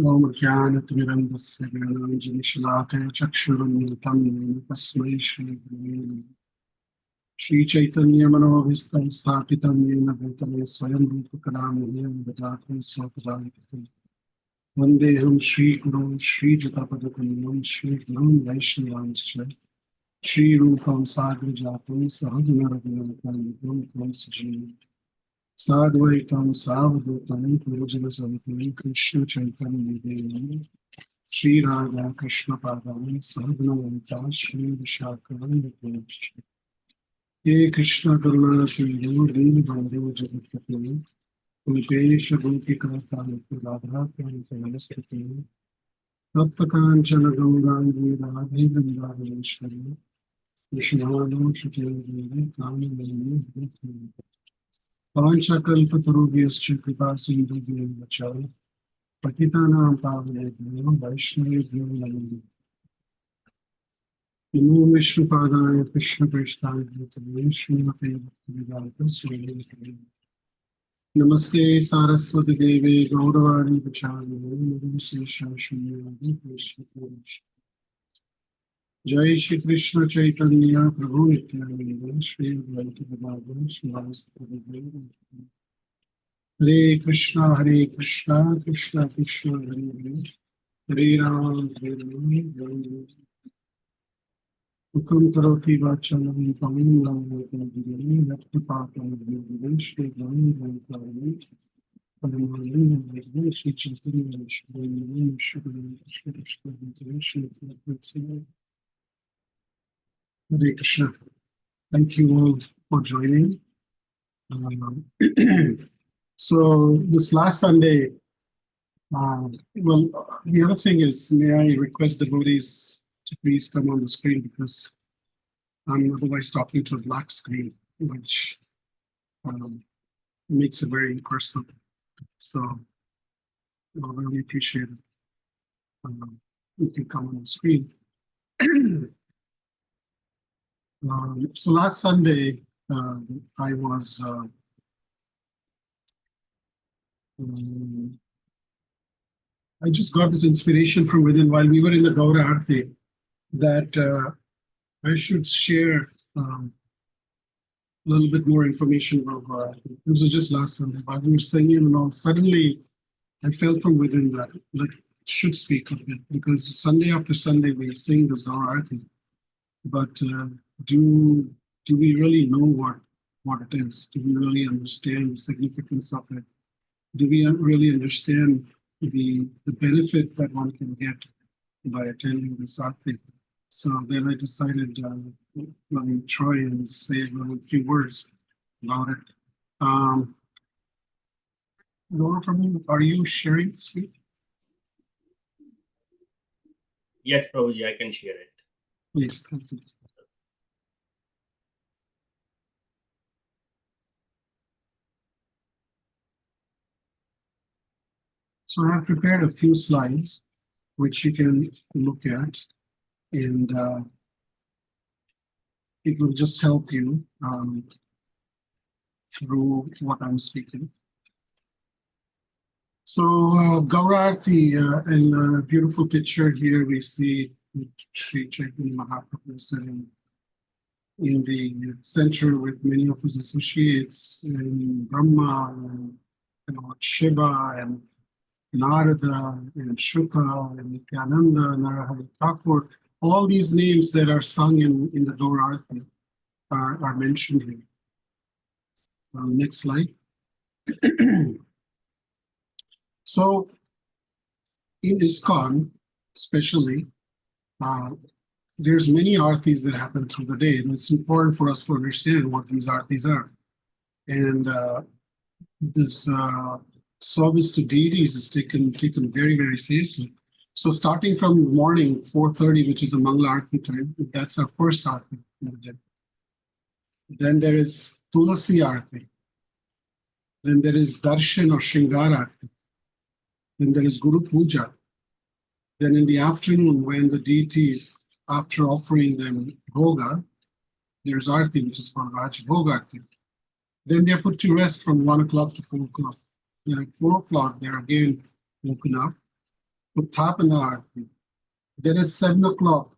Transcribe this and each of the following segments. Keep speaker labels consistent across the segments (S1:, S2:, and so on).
S1: ओम ज्ञानतिमिरन्धस्य ज्ञानाञ्जनशलाकया चक्षुरुन्मिलितं येन तस्मै श्रीगुरवे नमः। श्रीचैतन्यमनोभीष्टं स्थापितं येन भूतले स्वयं रूपकदा मह्यं ददाति स्वपदान्तिकम्। वन्देऽहं श्रीगुरुं श्रीयुतापदकमलं श्रीगुरुं वैष्णवांश्च श्रीरूपं साग्रजातं सहगणरघुनाथान्वितं तं सजीवम्। साद्वैतं सावधूतं गुरुजनसहितं कृष्णचैतन्यदेवं श्रीराधा कृष्णपादान् सहगणवन्ता श्रीविशाखान्वितांश्च। हे कृष्ण करुणा सिन्धु दीनबन्धो जगत्पते कुलपेश गोपिकान्त नमस्ते। तप्तकाञ्चन गौराङ्गी राधे वृन्दावनेश्वरी कृष्णानंसुते देवी कामिनी पांचकल्पतरुभ्यश्च कृपा सिन्धुभ्यश्च च पतितानां पावनेभ्यो वैष्णवेभ्यो नमो नमः। नमो विष्णुपादाय कृष्णप्रेष्ठाय भूतले श्रीमते भक्तिवेदान्त स्वामिने। नमस्ते सारस्वती देवे गौरवाणी प्रचारिणे निर्विशेषशून्यवादी देशिके। जय श्री कृष्ण चैतन्य प्रभु नित्यानंद श्री अद्वैत गदाधर श्रीवासादि गौर। हरे कृष्णा कृष्ण कृष्ण हरे हरे, हरे राम हरे राम राम राम। हुक्म करोति वाचालं तमें लाभते भक्तिपातं श्री राम परमानंद Shri Chaitanya Shri Hare Krishna. Thank you all for joining. So this last Sunday, well, the other thing is, may I request the devotees to please come on the screen because I'm otherwise talking to a black screen, which makes it very impersonal. So I really appreciate it. You can come on the screen. So last Sunday, I was I just got this inspiration from within while we were in the Gaura Arati that I should share a little bit more information about Gaura Arati. This was just last Sunday. While we were singing and all, suddenly I felt from within that like should speak of it because Sunday after Sunday we sing this Gaura Arati, but do we really know what it is? Do we really understand the significance of it? Do we really understand the benefit that one can get by attending this arati? So then I decided let me try and say a few words about it. Laura, are you sharing the screen?
S2: Yes, Prabhuji, I can share it.
S1: Yes, thank you. So I have prepared a few slides which you can look at, and it will just help you through what I'm speaking. So Gaura Arati, in a beautiful picture here, we see Sri Chaitanya Mahaprabhu sitting in the center with many of his associates, and Brahma, and Shiva, and Narada, and Shuka, and Nityananda, Narahari Thakur. All these names that are sung in the Gaura Arati are mentioned here. Next slide. So in ISKCON, especially, there's many artis that happen through the day, and it's important for us to understand what these artis are. And this service to deities is taken very, very seriously. So starting from morning, 4:30, which is the Mangala Arati time, that's our first arti. Then there is Tulasi Arati. Then there is Darshan or Shringar Arati. Then there is Guru Puja. Then in the afternoon, when the deities, after offering them bhoga, there's Arati, which is called Raj Bhoga Arati. Then they're put to rest from 1 o'clock to 4 o'clock. Then at 4 o'clock, they're again woken up. Uthapana Arati. Then at 7 o'clock,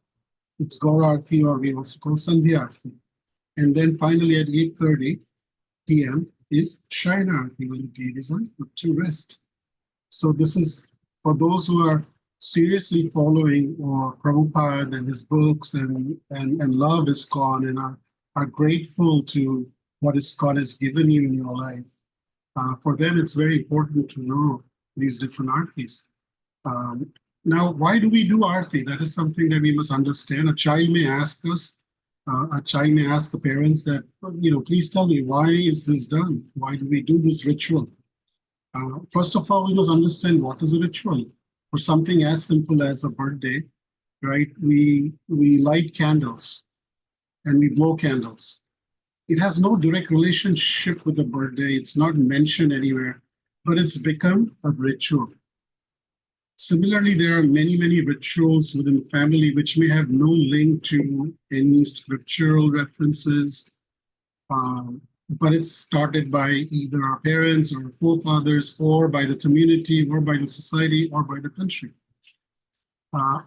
S1: it's Gaura Arati, or we also call Sandhya Arati. And then finally at 8:30 p.m. is Shayana Arati, when the deity is on to rest. So this is for those who are seriously following or Prabhupada and his books and love ISKCON and are grateful to what ISKCON has given you in your life. For them, it's very important to know these different artis. Now, why do we do arti? That is something that we must understand. A child may ask us, a child may ask the parents that, please tell me, why is this done? Why do we do this ritual? First of all, we must understand what is a ritual. For something as simple as a birthday, right? We light candles and we blow candles. It has no direct relationship with the birthday. It's not mentioned anywhere, but it's become a ritual. Similarly, there are many, many rituals within the family which may have no link to any scriptural references, but it's started by either our parents or our forefathers, or by the community, or by the society, or by the country.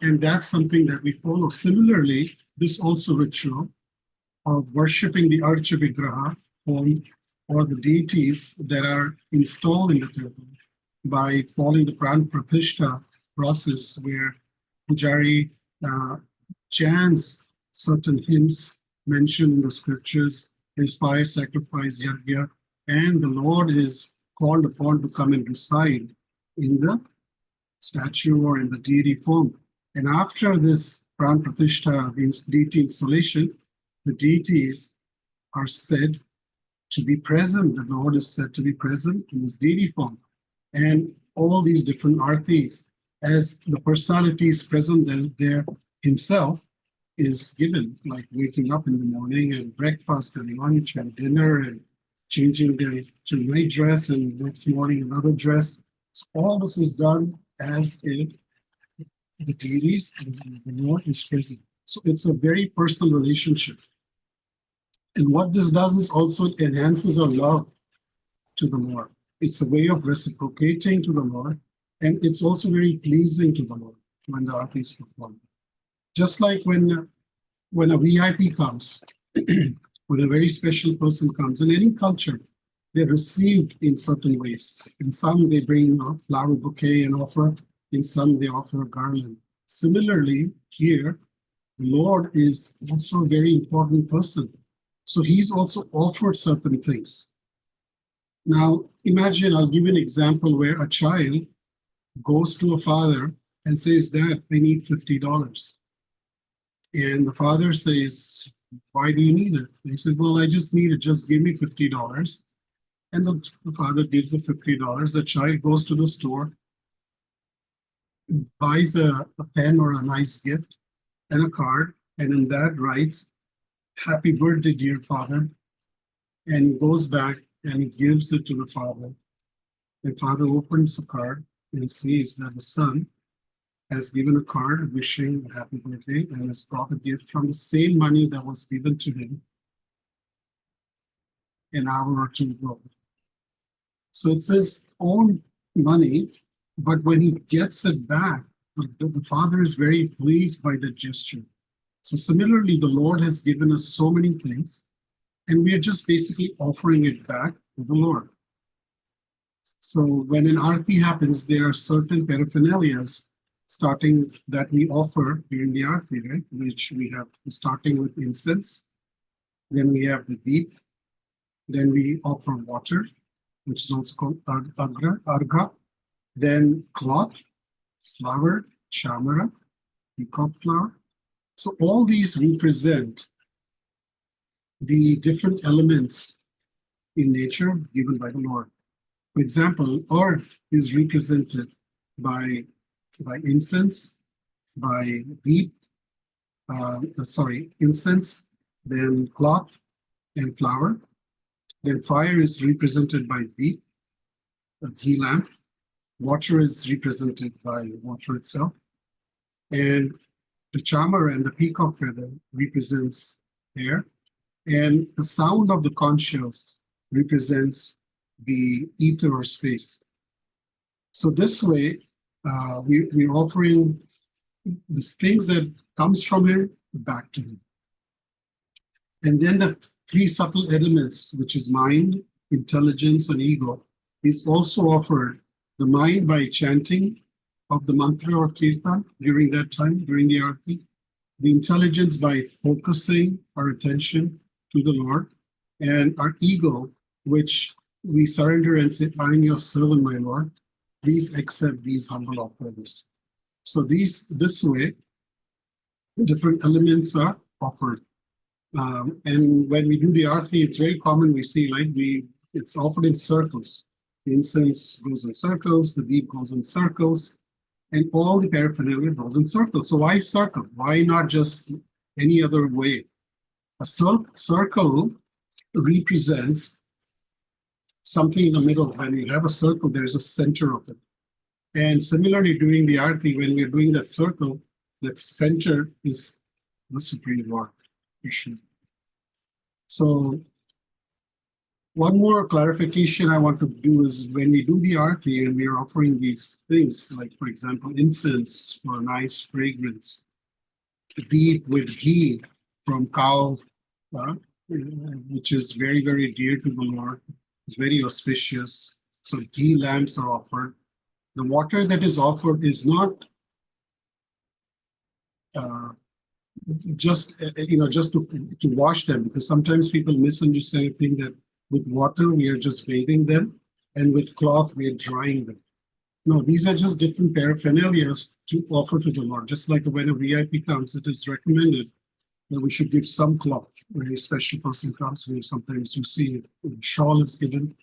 S1: And that's something that we follow. Similarly, this also ritual of worshipping the Archa Vigraha form, or the deities that are installed in the temple, by following the Pran Pratishtha process, where Pujari chants certain hymns mentioned in the scriptures, his fire sacrifice, yajna, and the Lord is called upon to come and reside in the statue or in the deity form. And after this Pran Pratishtha, the deity installation, the deities are said to be present, the Lord is said to be present in this deity form. And all these different artis, as the personality is present there himself, is given, like waking up in the morning and breakfast and lunch and dinner and changing to night dress and next morning another dress. So all this is done as if the deities and the Lord is present. So it's a very personal relationship. And what this does is also it enhances our love to the Lord. It's a way of reciprocating to the Lord, and it's also very pleasing to the Lord when the arti is performed. Just like when a VIP comes, when a very special person comes, in any culture, they're received in certain ways. In some, they bring a flower bouquet and offer. In some, they offer a garland. Similarly, here, the Lord is also a very important person. So he's also offered certain things. Now, imagine, I'll give you an example where a child goes to a father and says, "Dad, I need $50. And the father says, "Why do you need it?" And he says, "Well, I just need it. Just give me $50. And the father gives the $50. The child goes to the store, buys a pen or a nice gift and a card, and in that writes, 'Happy birthday, dear father.' And goes back and he gives it to the father. The father opens the card and sees that the son has given a card wishing a happy birthday and has brought a gift from the same money that was given to him an hour or two ago. So it's his own money, but when he gets it back, the father is very pleased by the gesture. So similarly, the Lord has given us so many things, and we are just basically offering it back to the Lord. So when an arti happens, there are certain paraphernalias starting that we offer during the arti, right? Which we have starting with incense, then we have the deep, then we offer water, which is also called argha, then cloth, flower, chamara, peacock flower. So all these represent the different elements in nature given by the Lord. For example, earth is represented by incense, by deep, incense, then cloth and flower. Then fire is represented by deep, a ghee lamp. Water is represented by water itself. And the chamar and the peacock feather represents air. And the sound of the conch shells represents the ether or space. So this way, we're offering these things that comes from him back to him. And then the three subtle elements, which is mind, intelligence, and ego, is also offered. The mind by chanting of the mantra or kirtan during that time, during the arati. The intelligence by focusing our attention to the Lord, and our ego, which we surrender and say, I am your servant, my Lord. Please accept these humble offerings. So this way, different elements are offered. And when we do the arati, it's very common we see, like it's offered in circles. The incense goes in circles, the deep goes in circles, and all the paraphernalia goes in circles. So why circle? Why not just any other way? A circle represents something in the middle. When you have a circle, there's a center of it. And similarly, during the arati, when we're doing that circle, that center is the Supreme Lord, Krishna. So one more clarification I want to do is when we do the arati and we are offering these things, like for example, incense for a nice fragrance, deep with ghee from cow, which is very, very dear to the Lord. It's very auspicious. So ghee lamps are offered. The water that is offered is not just to wash them, because sometimes people misunderstand, think that with water we are just bathing them, and with cloth we are drying them. No, these are just different paraphernalia to offer to the Lord. Just like when a VIP comes, it is recommended that we should give some cloth. When a special person comes, where sometimes you see a shawl is given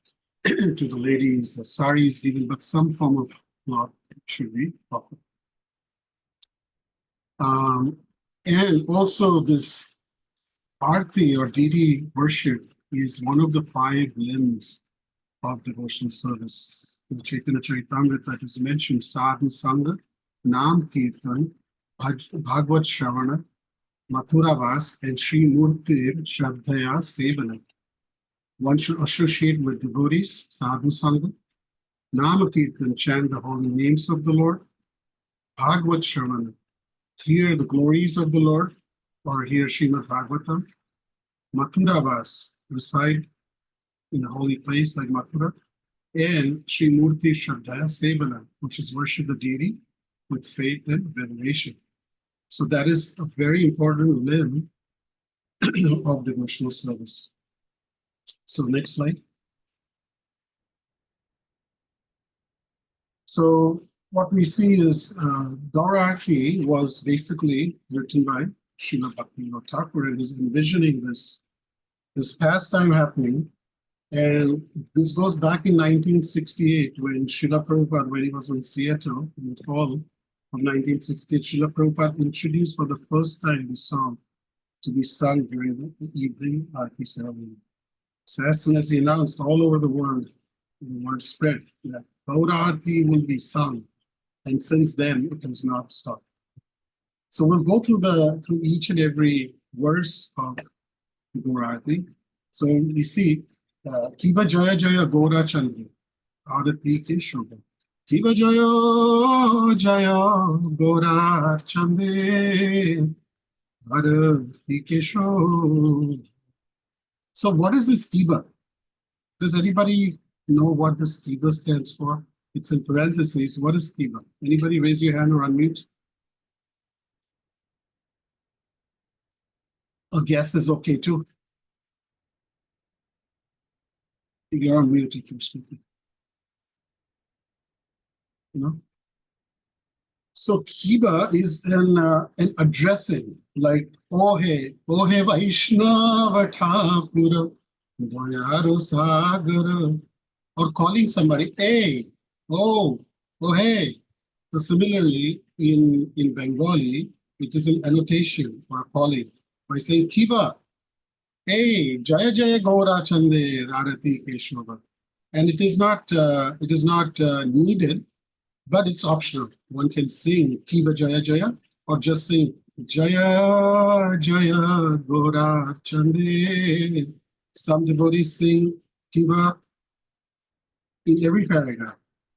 S1: to the ladies, a sari is given, but some form of cloth should be offered. And also this arti or deity worship is one of the 5 limbs of devotional service. In Chaitanya Charitamrita, that is mentioned, sadhu sangha, nam kirtan, bhagavad shravana, mathura vas, and Sri 𝗪𝗲𝗱𝗆 sevana. One should associate with devotees, sadhu sangha, nama kirtan, chant the holy names of the Lord, bhagavad shravana, hear the glories of the Lord, or hear Srimad Bhagavatam, mathura vas, reside in a holy place like Mathura, and Sri 𝗪𝗲𝗱𝗆 sevana, which is worship the deity with faith and veneration. So that is a very important limb of devotional service. So next slide. So what we see is Gaura Arati was basically written by Srila Bhaktivinoda Thakur, and is envisioning this pastime happening. And this goes back in 1968 when Srila Prabhupada, when he was in Seattle in the fall of 1968, Srila Prabhupada introduced for the first time the song to be sung during the evening Arati ceremony. So as soon as he announced all over the world, the word spread that Gaura Arati will be sung. And since then, it has not stopped. So we'll go through each and every verse of the Gaura Arati. So we see, Kiba Jaya Jaya Gaura Chandra, Arati Ke Shobha. Kiba Jaya Jaya Gaura Chandra, Arati Ke Shobha. So what is this Kiba? Does anybody know what this Kiba stands for? It's in parentheses. What is Kiba? Anybody raise your hand or unmute? A guess is okay too. You're on mute if you're speaking. So Kiba is an addressing, like Ohe Vaishnava Thakura, Dayaro Sagara, or calling somebody, hey, oh, hey. So similarly, in Bengali, it is an annotation or calling by saying Kiba, hey, Jaya Jaya Gaura Chande Arati Ke Shobha. And it is not needed, but it's optional. One can sing Kiba Jaya Jaya or just sing Jaya Jaya Gaura Chande. Some devotees sing Kiba in every paragraph.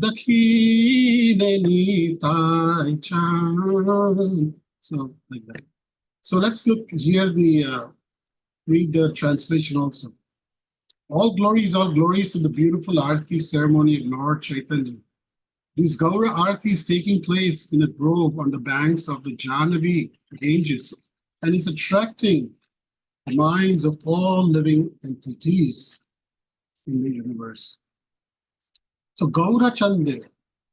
S1: 𝗪𝗲𝗀𝗀𝗀𝗀. So like that. So let's look here, read the translation also. All glories to the beautiful Arati ceremony of Lord Chaitanya. This Gaura Arati is taking place in a grove on the banks of the Jahnavi Ganges and is attracting the minds of all living entities in the universe. So Gaura Chandra.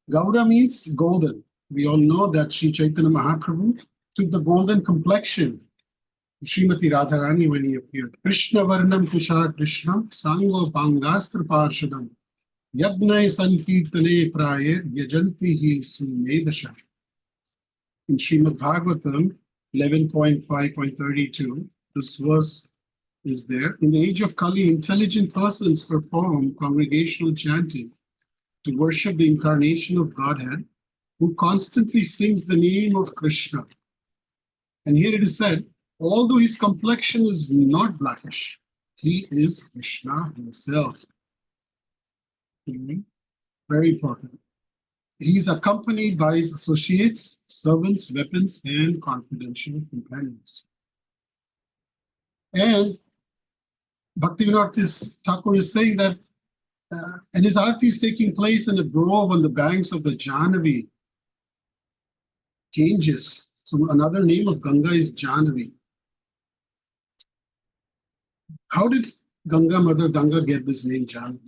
S1: Gaura means golden. We all know that Sri Chaitanya Mahaprabhu took the golden complexion of Srimati Radharani when he appeared. Krishna Varnam Kusha Krishna Sango Pangastra Parshadam Yabnai Sankirtane Praye Yajanti Sumedasha. In Srimad Bhagavatam 11.5.32, this verse is there. In the age of Kali, intelligent persons perform congregational chanting to worship the incarnation of Godhead, who constantly sings the name of Krishna. And here it is said, although his complexion is not blackish, he is Krishna himself. Very important. He is accompanied by his associates, servants, weapons, and confidential companions. And Bhaktivinoda Thakur is saying that and his arati is taking place in a grove on the banks of the Jahnavi Ganges. So another name of Ganga is Jahnavi. How did Mother Ganga get this name Jahnavi?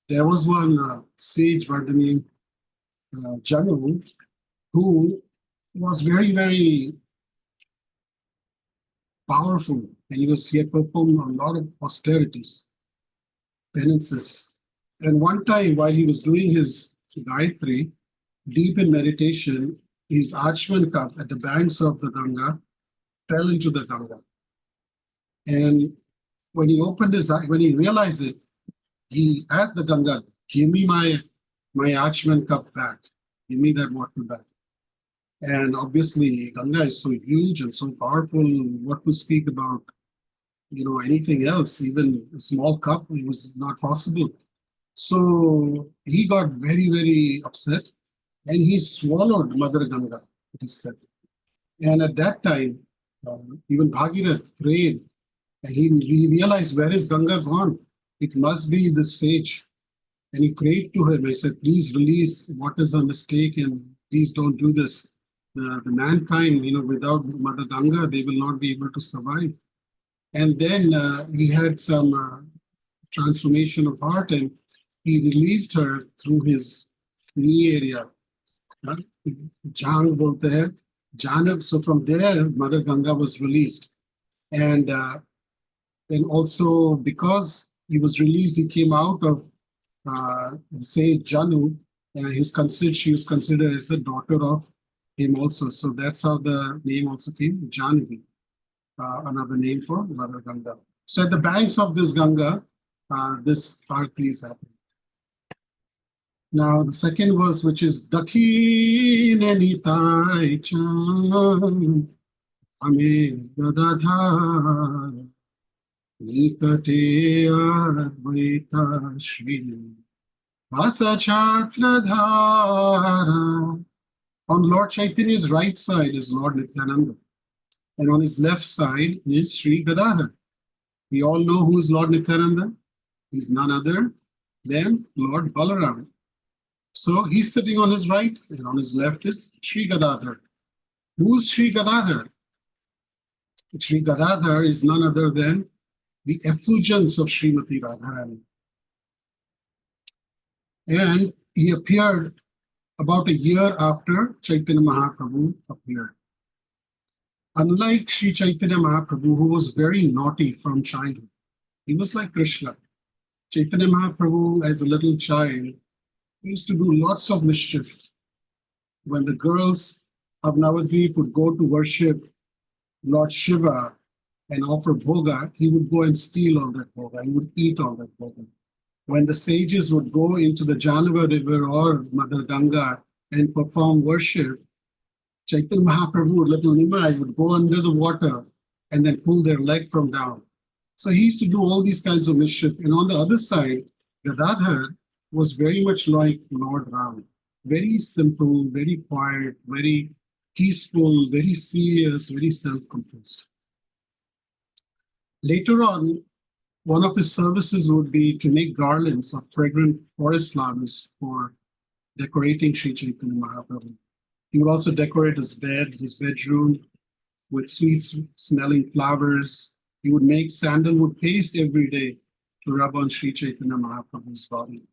S1: There was one sage by the name Janu, who was very, very powerful, and he had performed a lot of austerities, penances. And one time, while he was doing his Gayatri, deep in meditation, his Achman cup at the banks of the Ganga fell into the Ganga. And when he opened his eye, when he realized it, he asked the Ganga, give me my Achman cup back. Give me that water back. And obviously, Ganga is so huge and so powerful. What to speak about, anything else, even a small cup, it was not possible. So he got very, very upset, and he swallowed Mother Ganga, it is said. And at that time, even Bhagirath prayed, and he realized, where is Ganga gone? It must be the sage. And he prayed to him. He said, please release what is a mistake, and please don't do this. The mankind, without Mother Ganga, they will not be able to survive. And then he had some transformation of heart, and he released her through his knee area. Jang bolte hai, Janab. So from there, Mother Ganga was released. And then also, because he was released, he came out of, say, Janu, and she was considered as the daughter of him also. So that's how the name also came, Janavi, another name for Mother Ganga. So at the banks of this Ganga, this arati is happening. Now the second verse, which is 𝗪𝗲𝗀𝗀𝗀𝗀 ame gadadhara nikate 𝗪𝗲𝗪𝗲 On Lord Chaitanya's right side is Lord Nityananda, and on his left side is Sri Gadadhar. We all know who is Lord Nityananda. He's none other than Lord Balaram. So he's sitting on his right, and on his left is Sri Gadadhar. Who's Sri Gadadhar? Sri Gadadhar is none other than the effulgence of Srimati Radharani. And he appeared about a year after Chaitanya Mahaprabhu appeared. Unlike Sri Chaitanya Mahaprabhu, who was very naughty from childhood, he was like Krishna. Chaitanya Mahaprabhu, as a little child, used to do lots of mischief. When the girls of Navadvip would go to worship Lord Shiva and offer bhoga, he would go and steal all that bhoga. He would eat all that bhoga. When the sages would go into the Janava river or Mother Ganga and perform worship, Chaitanya Mahaprabhu, little Nimai, would go under the water and then pull their leg from down. So he used to do all these kinds of mischief. And on the other side, Gadadhar was very much like Lord Ram. Very simple, very quiet, very peaceful, very serious, very self-composed. Later on, one of his services would be to make garlands of fragrant forest flowers for decorating Sri Chaitanya Mahaprabhu. He would also decorate his bed, his bedroom, with sweet-smelling flowers. He would make sandalwood paste every day to rub on Sri Chaitanya Mahaprabhu's body.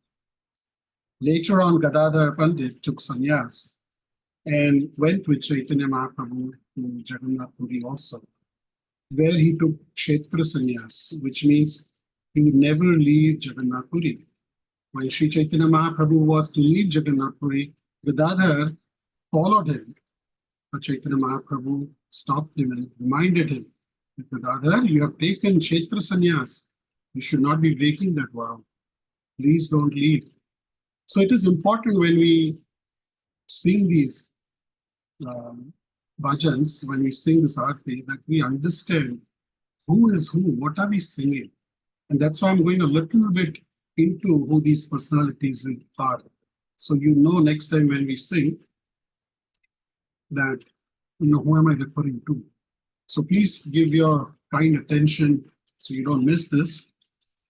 S1: Later on, Gadadhar Pandit took sannyas and went with Chaitanya Mahaprabhu to Jagannath Puri also, where he took Kshetra sannyas, which means he would never leave Jagannath Puri. When Sri Chaitanya Mahaprabhu was to leave Jagannath Puri, Gadadhar followed him. But Chaitanya Mahaprabhu stopped him and reminded him, Gadadhar, you have taken Kshetra sannyas. You should not be breaking that vow. Please don't leave. So it is important when we sing these bhajans, when we sing this arti, that we understand who is who, what are we singing. And that's why I'm going a little bit into who these personalities are. So you know next time when we sing that, who am I referring to? So please give your kind attention so you don't miss this.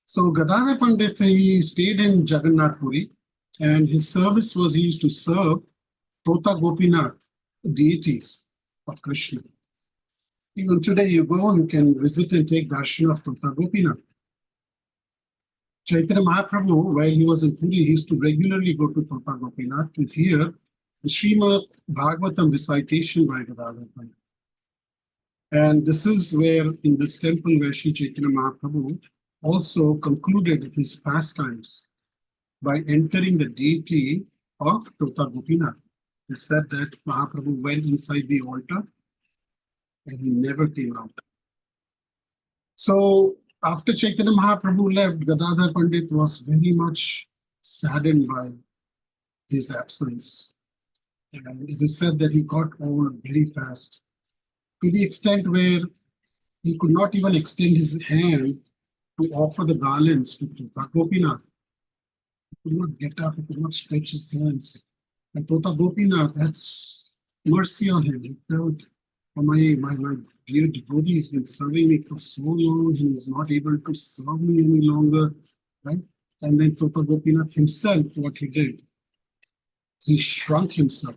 S1: So Gadadhar Pandit, he stayed in Jagannath Puri, and his service was he used to serve Tota Gopinath, deities of Krishna. Even today you go, you can visit and take darshan of Tota Gopinath. Chaitanya Mahaprabhu, while he was in Puri, he used to regularly go to Tota Gopinath to hear the Srimad Bhagavatam recitation by Gadadhar Pandit. And this is where, in this temple where Sri Chaitanya Mahaprabhu also concluded his pastimes by entering the deity of Tota Gopinath. It said that Mahaprabhu went inside the altar and he never came out. So after Chaitanya Mahaprabhu left, Gadadhar Pandit was very much saddened by his absence. And it is said that he got old very fast, to the extent where he could not even extend his hand to offer the garlands to Tota Gopinath. He could not get up, he could not stretch his hands. And Tota Gopinath had mercy on him. He felt, oh, my dear devotee has been serving me for so long, he is not able to serve me any longer, right? And then Tota Gopinath himself, what he did, he shrunk himself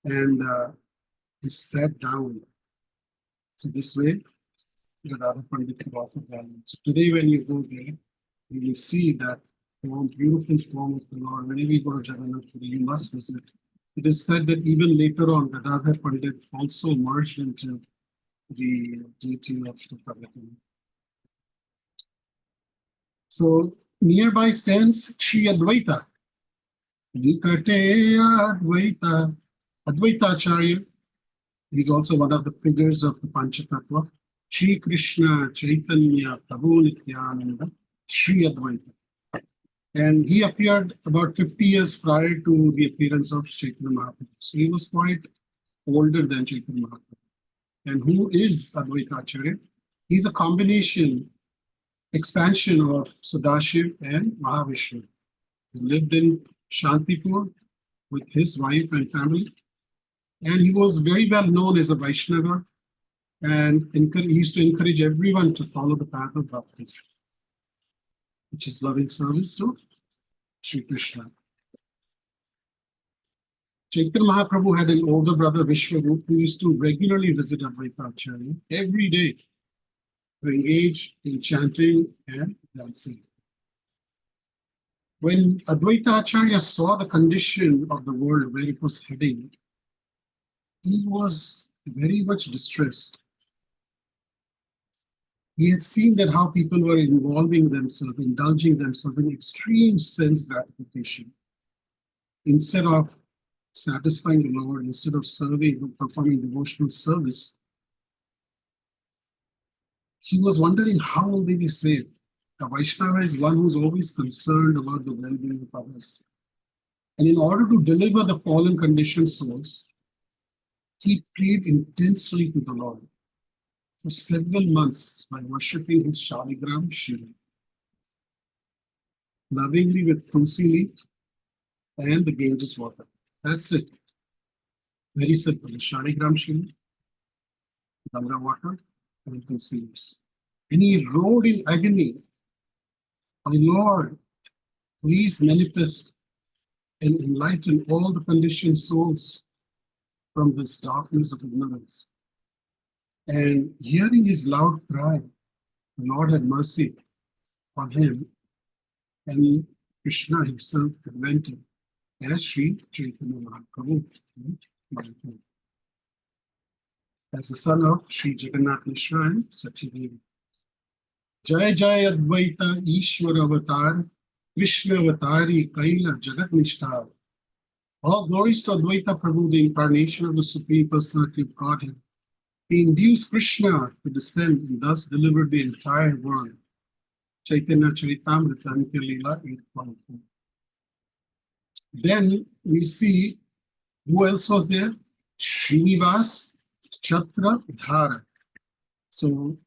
S1: and he sat down. So this way, Gadadhar Pandit could offer garlands. So today when you go there, you will see that beautiful form of the Lord. Whenever you go to Jagannath Puri, you must visit. It is said that even later on, Gadadhar Pandit also merged into the deity of Tota Gopinath. So nearby stands Sri Advaita. Vikate Advaita. Advaita Acharya. He's also one of the figures of the Panchatattva. Sri Krishna Chaitanya Prabhu Nityananda, Sri Advaita. And he appeared about 50 years prior to the appearance of Chaitanya Mahaprabhu. So he was quite older than Chaitanya Mahaprabhu. And who is Advaita Acharya? He's a combination, expansion of Sadashiv and Mahavishnu. He lived in Shantipur with his wife and family. And he was very well known as a Vaishnava. And he used to encourage everyone to follow the path of bhakti, which is loving service to Sri Krishna. Chaitanya Mahaprabhu had an older brother, Vishwarup, who used to regularly visit Advaita Acharya every day to engage in chanting and dancing. When Advaita Acharya saw the condition of the world where it was heading, he was very much distressed. He had seen that how people were involving themselves, indulging themselves in extreme sense gratification. Instead of satisfying the Lord, instead of serving, performing devotional service, he was wondering how will they be saved. A Vaishnava is one who's always concerned about the well-being of others. And in order to deliver the fallen conditioned souls, he prayed intensely to the Lord for several months by worshipping his Shaligram Shiva, lovingly with tulsi leaf and the Ganges water. That's it. Very simple. Shaligram Shiva, Ganga water, and tulsi leaves. And he rode in agony, "My Lord, please manifest and enlighten all the conditioned souls from this darkness of ignorance." And hearing his loud cry, the Lord had mercy on him, and Krishna himself invented as Sri Chaitanya Mahaprabhu, as the son of Sri Jagannath Mishra and Sachi Devi. Jai Jai Advaita Ishwar Avatar, Krishna Avatari Kaila Jagat Nishtar. All glories to Advaita Prabhu, the incarnation of the Supreme Personality of Godhead. He induced Krishna to descend and thus delivered the entire world. Chaitanya Charitamrita Nitya Leela 8.4. Then we see who else was there? Srinivas Chatra Dhara. So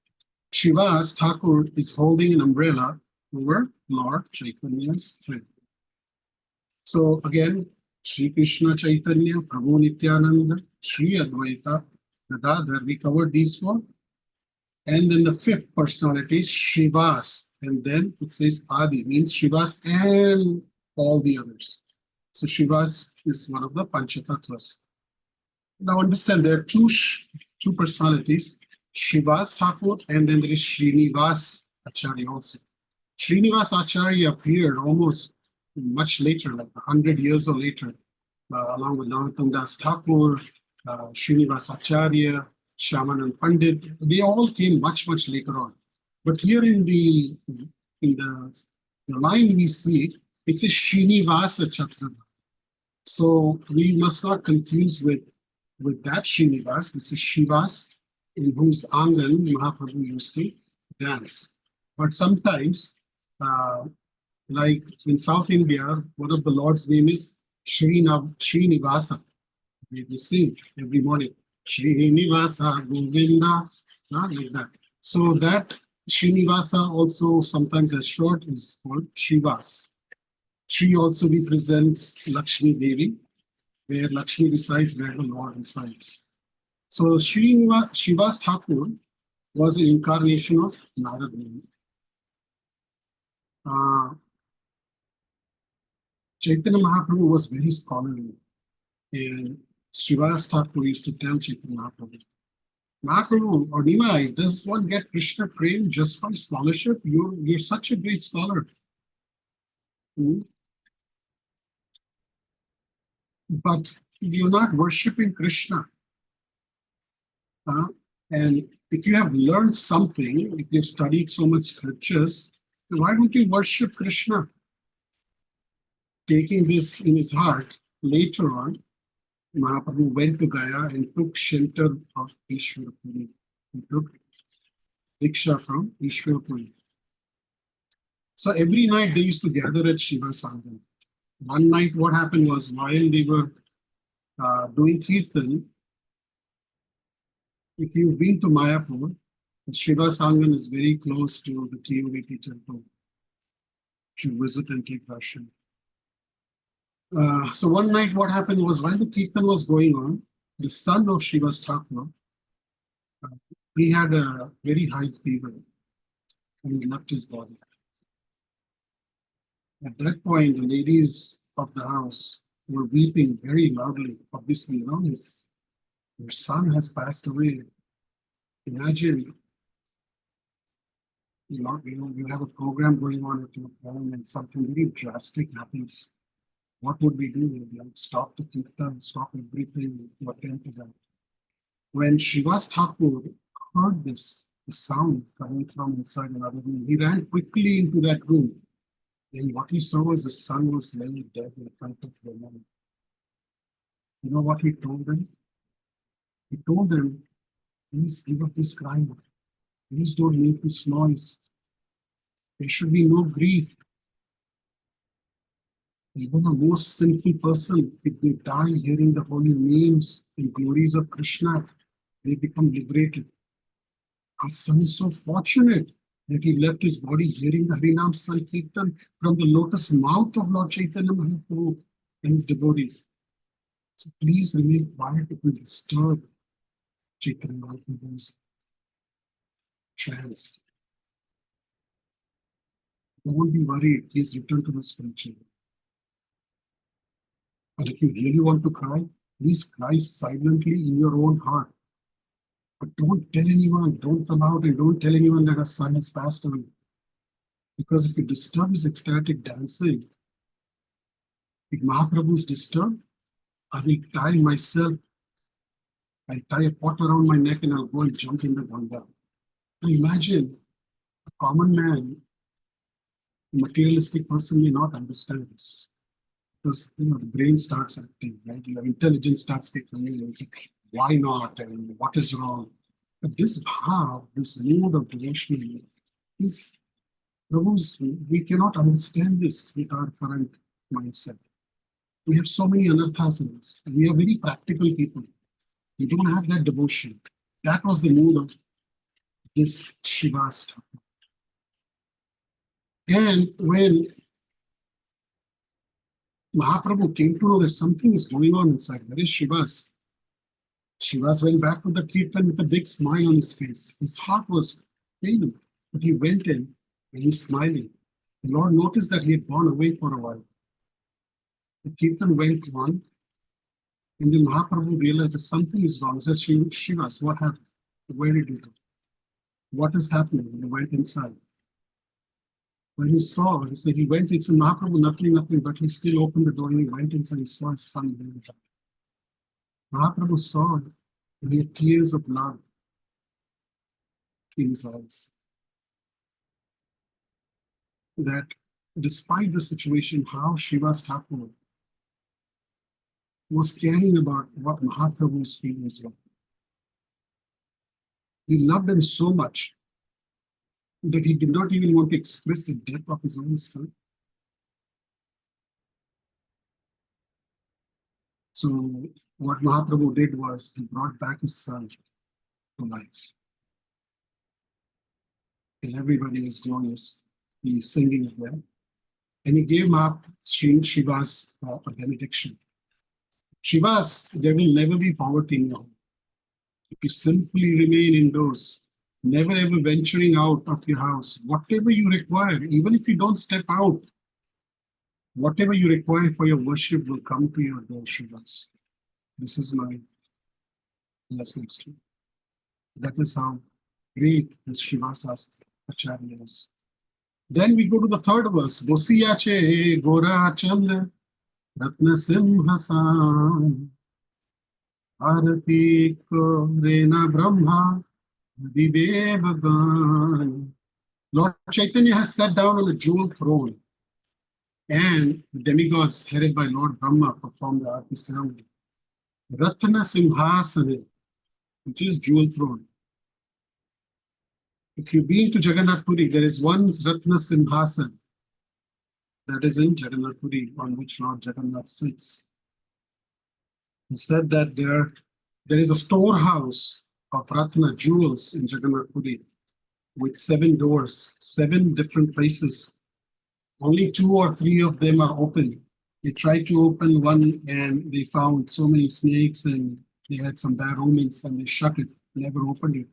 S1: Srinivas Thakur is holding an umbrella over Lord Chaitanya's head. So again, Sri Krishna Chaitanya, Prabhu Nityananda, Sri Advaita, Gadadhar, we covered these four. And then the fifth personality, Srinivas. And then it says Adi, means Srinivas and all the others. So Srinivas is one of the Panchatattvas. Now understand there are two personalities, Srinivas Thakur, and then there is Srinivas Acharya also. Srinivas Acharya appeared almost much later, like 100 years or later, along with Narottam Das Thakur, Srinivas Acharya, Shyamanand Pandit. They all came much later on. But here in the line we see, it's a Srinivasa Chatra. So we must not confuse with that Srinivas. This is Shivas, in whose Angan Mahaprabhu used to dance. But sometimes, like in South India, one of the Lord's name is Srinivasa. We sing every morning, Srinivasa Govinda, like that. So that Srinivasa also sometimes as short is called Shivas. Shri also represents Lakshmi Devi, where Lakshmi resides, where the Lord resides. So Srinivas Thakur was an incarnation of Narad Muni. Chaitanya Mahaprabhu was very scholarly, and Srinivas Thakur used to tell Chaitanya Mahaprabhu, or Nimai, does one get Krishna prem just by scholarship? You're such a great scholar. But you're not worshipping Krishna. And if you have learned something, if you've studied so much scriptures, then why don't you worship Krishna? Taking this in his heart, later on, Mahaprabhu went to Gaya and took shelter of Ishwarapuri. He took Diksha from Ishwarapuri. So every night they used to gather at Shiva Sangam. One night what happened was, while they were doing Kirtan, if you've been to Mayapur, Shiva Sangam is very close to the TOVT temple. You should visit and take darshan. So one night what happened was, while the Kirtan was going on, the son of Srinivas Thakur, he had a very high fever and he left his body. At that point, the ladies of the house were weeping very loudly. Obviously, your son has passed away. Imagine, you have a program going on at your home and something very drastic happens. What would we do? We'd like stop the kirtan, stop everything, to attend to that. When Srinivas Thakur heard this, the sound coming from inside another room, he ran quickly into that room. And what he saw was his son was laying dead in front of the woman. You know what he told them? He told them, please give up this crying. Please don't make this noise. There should be no grief. Even a most sinful person, if they die hearing the holy names and glories of Krishna, they become liberated. Our son is so fortunate that he left his body hearing the Harinam Sankirtan from the lotus mouth of Lord Chaitanya Mahaprabhu and his devotees. So please remain quiet if you disturb Chaitanya Mahaprabhu's trance. Don't be worried, he has returned to the spiritual world. But if you really want to cry, please cry silently in your own heart. But don't tell anyone, don't come out and don't tell anyone that our son has passed away. Because if you disturb his ecstatic dancing, if Mahaprabhu is disturbed, I will tie myself, I'll tie a pot around my neck and I'll go and jump in the Ganga. Now imagine a common man, a materialistic person may not understand this. Because the brain starts acting, right? Your intelligence starts taking in and say, why not? And what is wrong? But this bhav, this mood of devotion is, we cannot understand this with our current mindset. We have so many anarthas in us. And we are very practical people. We don't have that devotion. That was the mood of this Shiva's Thakur. And when Mahaprabhu came to know that something is going on inside, where is Shivas? Shivas went back to the kirtan with a big smile on his face. His heart was paining, but he went in and he's smiling. The Lord noticed that he had gone away for a while. The kirtan went on, and then Mahaprabhu realized that something is wrong. He said, Shivas, what happened? Where did you go? What is happening? And he went inside. When he saw, he said, he went inside, Mahaprabhu, nothing, but he still opened the door and he went inside, he saw his son there. Mahaprabhu saw it, and he had tears of love in his eyes. That despite the situation, how Shiva's Thakur was caring about what Mahaprabhu's feelings were. He loved him so much that he did not even want to express the death of his own son. So what Mahaprabhu did was he brought back his son to life. And everybody was glorious. He is singing again. And he gave Shivas a benediction. Shivas, there will never be poverty in your home. If you simply remain indoors, never ever venturing out of your house, whatever you require, even if you don't step out, whatever you require for your worship will come to your door, Shivas. This is my lesson to you. That is how great this Shivasa's Acharya is. Then we go to the third verse. Bosiyache Gaura 𝗪𝗲𝗀𝗀𝗀 Arati Rena Brahma 𝗪𝗲𝗀𝗀𝗀. Lord Chaitanya has sat down on a jewel throne, and the demigods headed by Lord Brahma performed the Arati ceremony. Ratna Simhasana, which is jewel throne. If you've been to Jagannath Puri, there is one Ratna Simhasana that is in Jagannath Puri, on which Lord Jagannath sits. He said that there is a storehouse of Ratna jewels in Jagannath Puri with 7 doors, 7 different places. Only 2 or 3 of them are open. They tried to open one and they found so many snakes and they had some bad omens and they shut it, never opened it.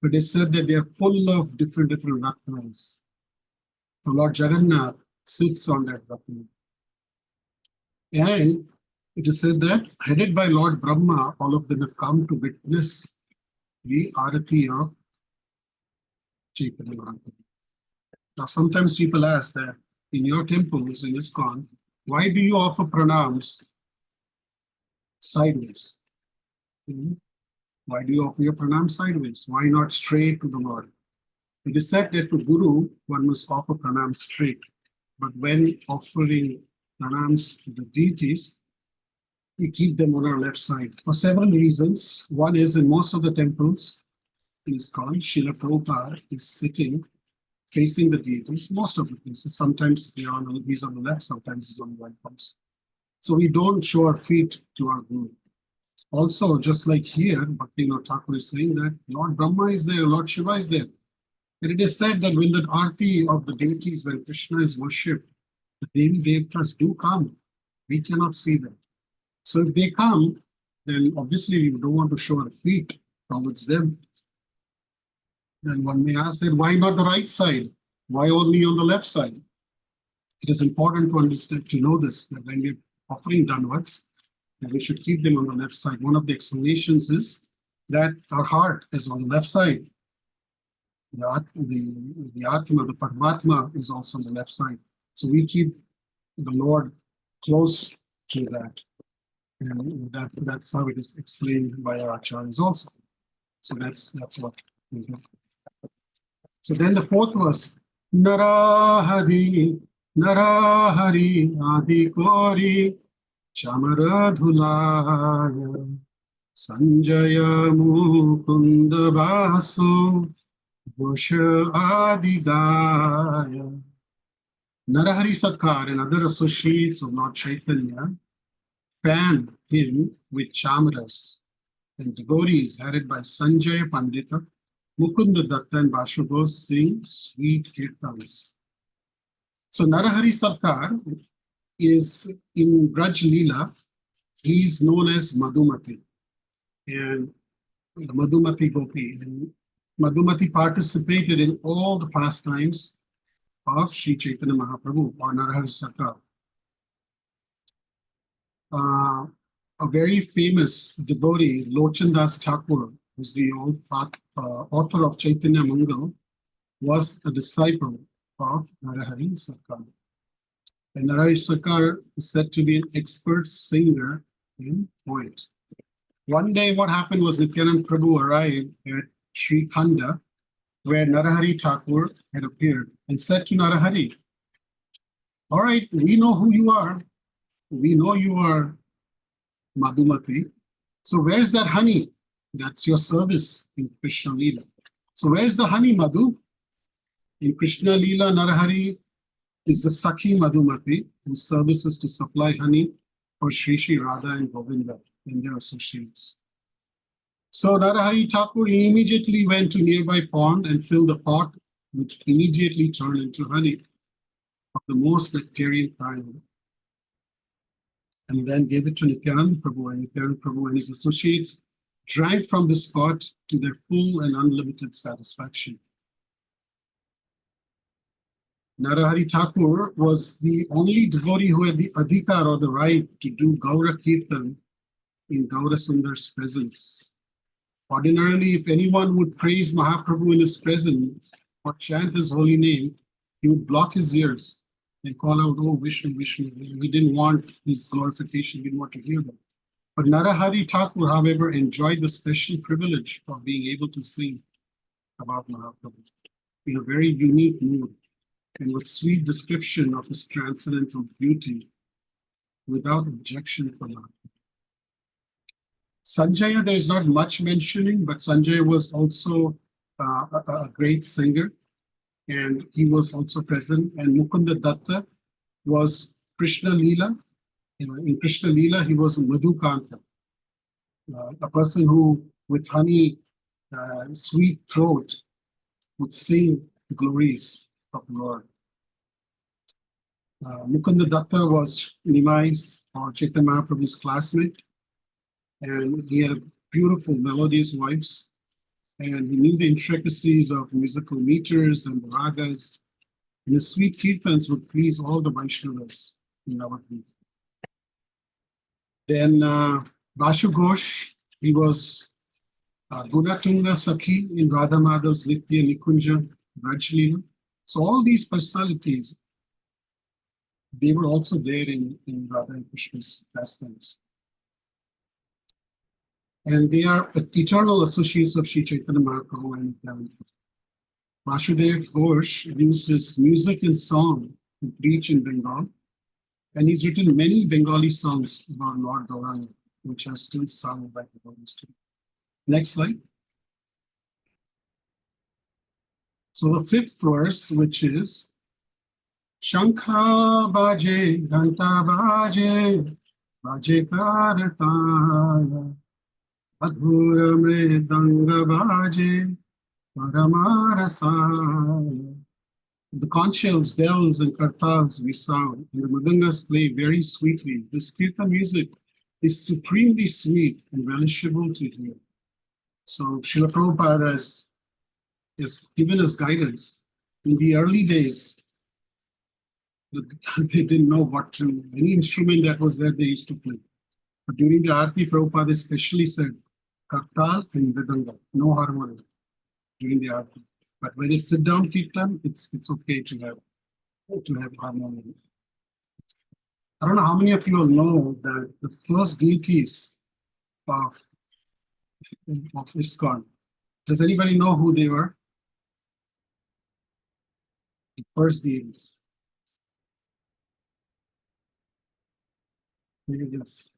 S1: But they said that they are full of different Ratnas. So Lord Jagannath sits on that Ratna. And it is said that, headed by Lord Brahma, all of them have come to witness the Arati of Chaitanya Mahaprabhu. Now, sometimes people ask that in your temples, in ISKCON, why do you offer pranams sideways? Why do you offer your pranam sideways? Why not straight to the Lord? It is said that to Guru, one must offer pranam straight. But when offering pranams to the deities, we keep them on our left side for several reasons. One is, in most of the temples in ISKCON, Srila Prabhupada is sitting facing the deities, most of the places. Sometimes he's on the left, sometimes he's on the right also. So we don't show our feet to our Guru. Also, just like here, Bhakti Thakur is saying that Lord Brahma is there, Lord Shiva is there. And it is said that when the arti of the deities, when Krishna is worshipped, the Devi Devtas do come. We cannot see them. So if they come, then obviously we don't want to show our feet towards them. Then one may ask that why not the right side? Why only on the left side? It is important to understand, to know this, that when we're offering dhanvats, that we should keep them on the left side. One of the explanations is that our heart is on the left side. The Atma, the Paramatma is also on the left side. So we keep the Lord close to that. And that's how it is explained by our acharyas also. So that's what we do. So then the fourth verse, Narahari, Narahari, Adi Kori, Chamaradhulaya, Sanjaya Mukunda Basu, Bhusha Adigaya. Narahari Sarkar and other associates of Lord Chaitanya fan him with chamaras, and devotees headed by Sanjaya Pandita, Mukunda Datta and Bashu Ghosh sing sweet kirtans. So Narahari Sarkar is in Braj Leela, he is known as Madhumati, and Madhumati Gopi. And Madhumati participated in all the pastimes of Sri Chaitanya Mahaprabhu or Narahari Sarkar. A very famous devotee, Lochandas Thakur, who's the author of Chaitanya Mangal, was a disciple of Narahari Sarkar. And Narahari Sarkar is said to be an expert singer and poet. One day what happened was Nityanand Prabhu arrived at Sri Khanda, where Narahari Thakur had appeared, and said to Narahari, all right, we know who you are. We know you are Madhumati. So where's that honey? That's your service in Krishna Leela. So where's the honey, Madhu? In Krishna Leela, Narahari is the Sakhi Madhumati, whose service is to supply honey for Sri Sri Radha and Govinda and their associates. So Narahari Thakur immediately went to nearby pond and filled the pot, which immediately turned into honey of the most nectarian kind, and then gave it to Nityanand Prabhu, and Nityanand Prabhu and his associates drank from this pot to their full and unlimited satisfaction. Narahari Thakur was the only devotee who had the adhikar or the right to do Gaura Kirtan in Gaura Sundar's presence. Ordinarily, if anyone would praise Mahaprabhu in his presence or chant his holy name, he would block his ears and call out, oh, Vishnu, Vishnu. We didn't want his glorification, we didn't want to hear them. But Narahari Thakur, however, enjoyed the special privilege of being able to sing about Mahaprabhu in a very unique mood and with sweet description of his transcendental beauty without objection for Lord. Sanjaya, there is not much mentioning, but Sanjaya was also a great singer, and he was also present. And Mukunda Datta was Krishna Leela. In Krishna Leela, he was a Madhukanta, a person who, with honey, sweet throat, would sing the glories of the Lord. Mukunda Datta was Nimai's or Chaitanya Mahaprabhu's classmate, and he had a beautiful, melodious voice, and he knew the intricacies of musical meters and the ragas, and his sweet kirtans would please all the Vaishnavas in Navadvip. Then Bashu Ghosh, he was Gunatunga Sakhi in Radha Madhav's Nitya Nikunja Braj Leela. So all these personalities, they were also there in Radha and Krishna's pastimes. And they are eternal associates of Sri Chaitanya Mahaprabhu and Nityananda. Vasudev Ghosh used his music and song to preach in Bengal, and he's written many Bengali songs about Lord Gauranga, which are still sung by the devotees today. Next slide. So the fifth verse, which is Shankha Baje, Ghanta Baje, Baje Karataya, Adhura Mridanga Baje, Paramarasaya. The conch shells, bells, and kartals we sound, and the mridangas play very sweetly. This kirtan music is supremely sweet and relishable to hear. So Srila Prabhupada has given us guidance. In the early days, they didn't know what to, any instrument that was there, they used to play. But during the Arati, Prabhupada especially said, kartal and mridanga, no harmonium during the Arati. But when it's sit down kirtan, it's okay to have harmonium. I don't know how many of you all know that the first deities of ISKCON. Does anybody know who they were? The first deities. Maybe yes.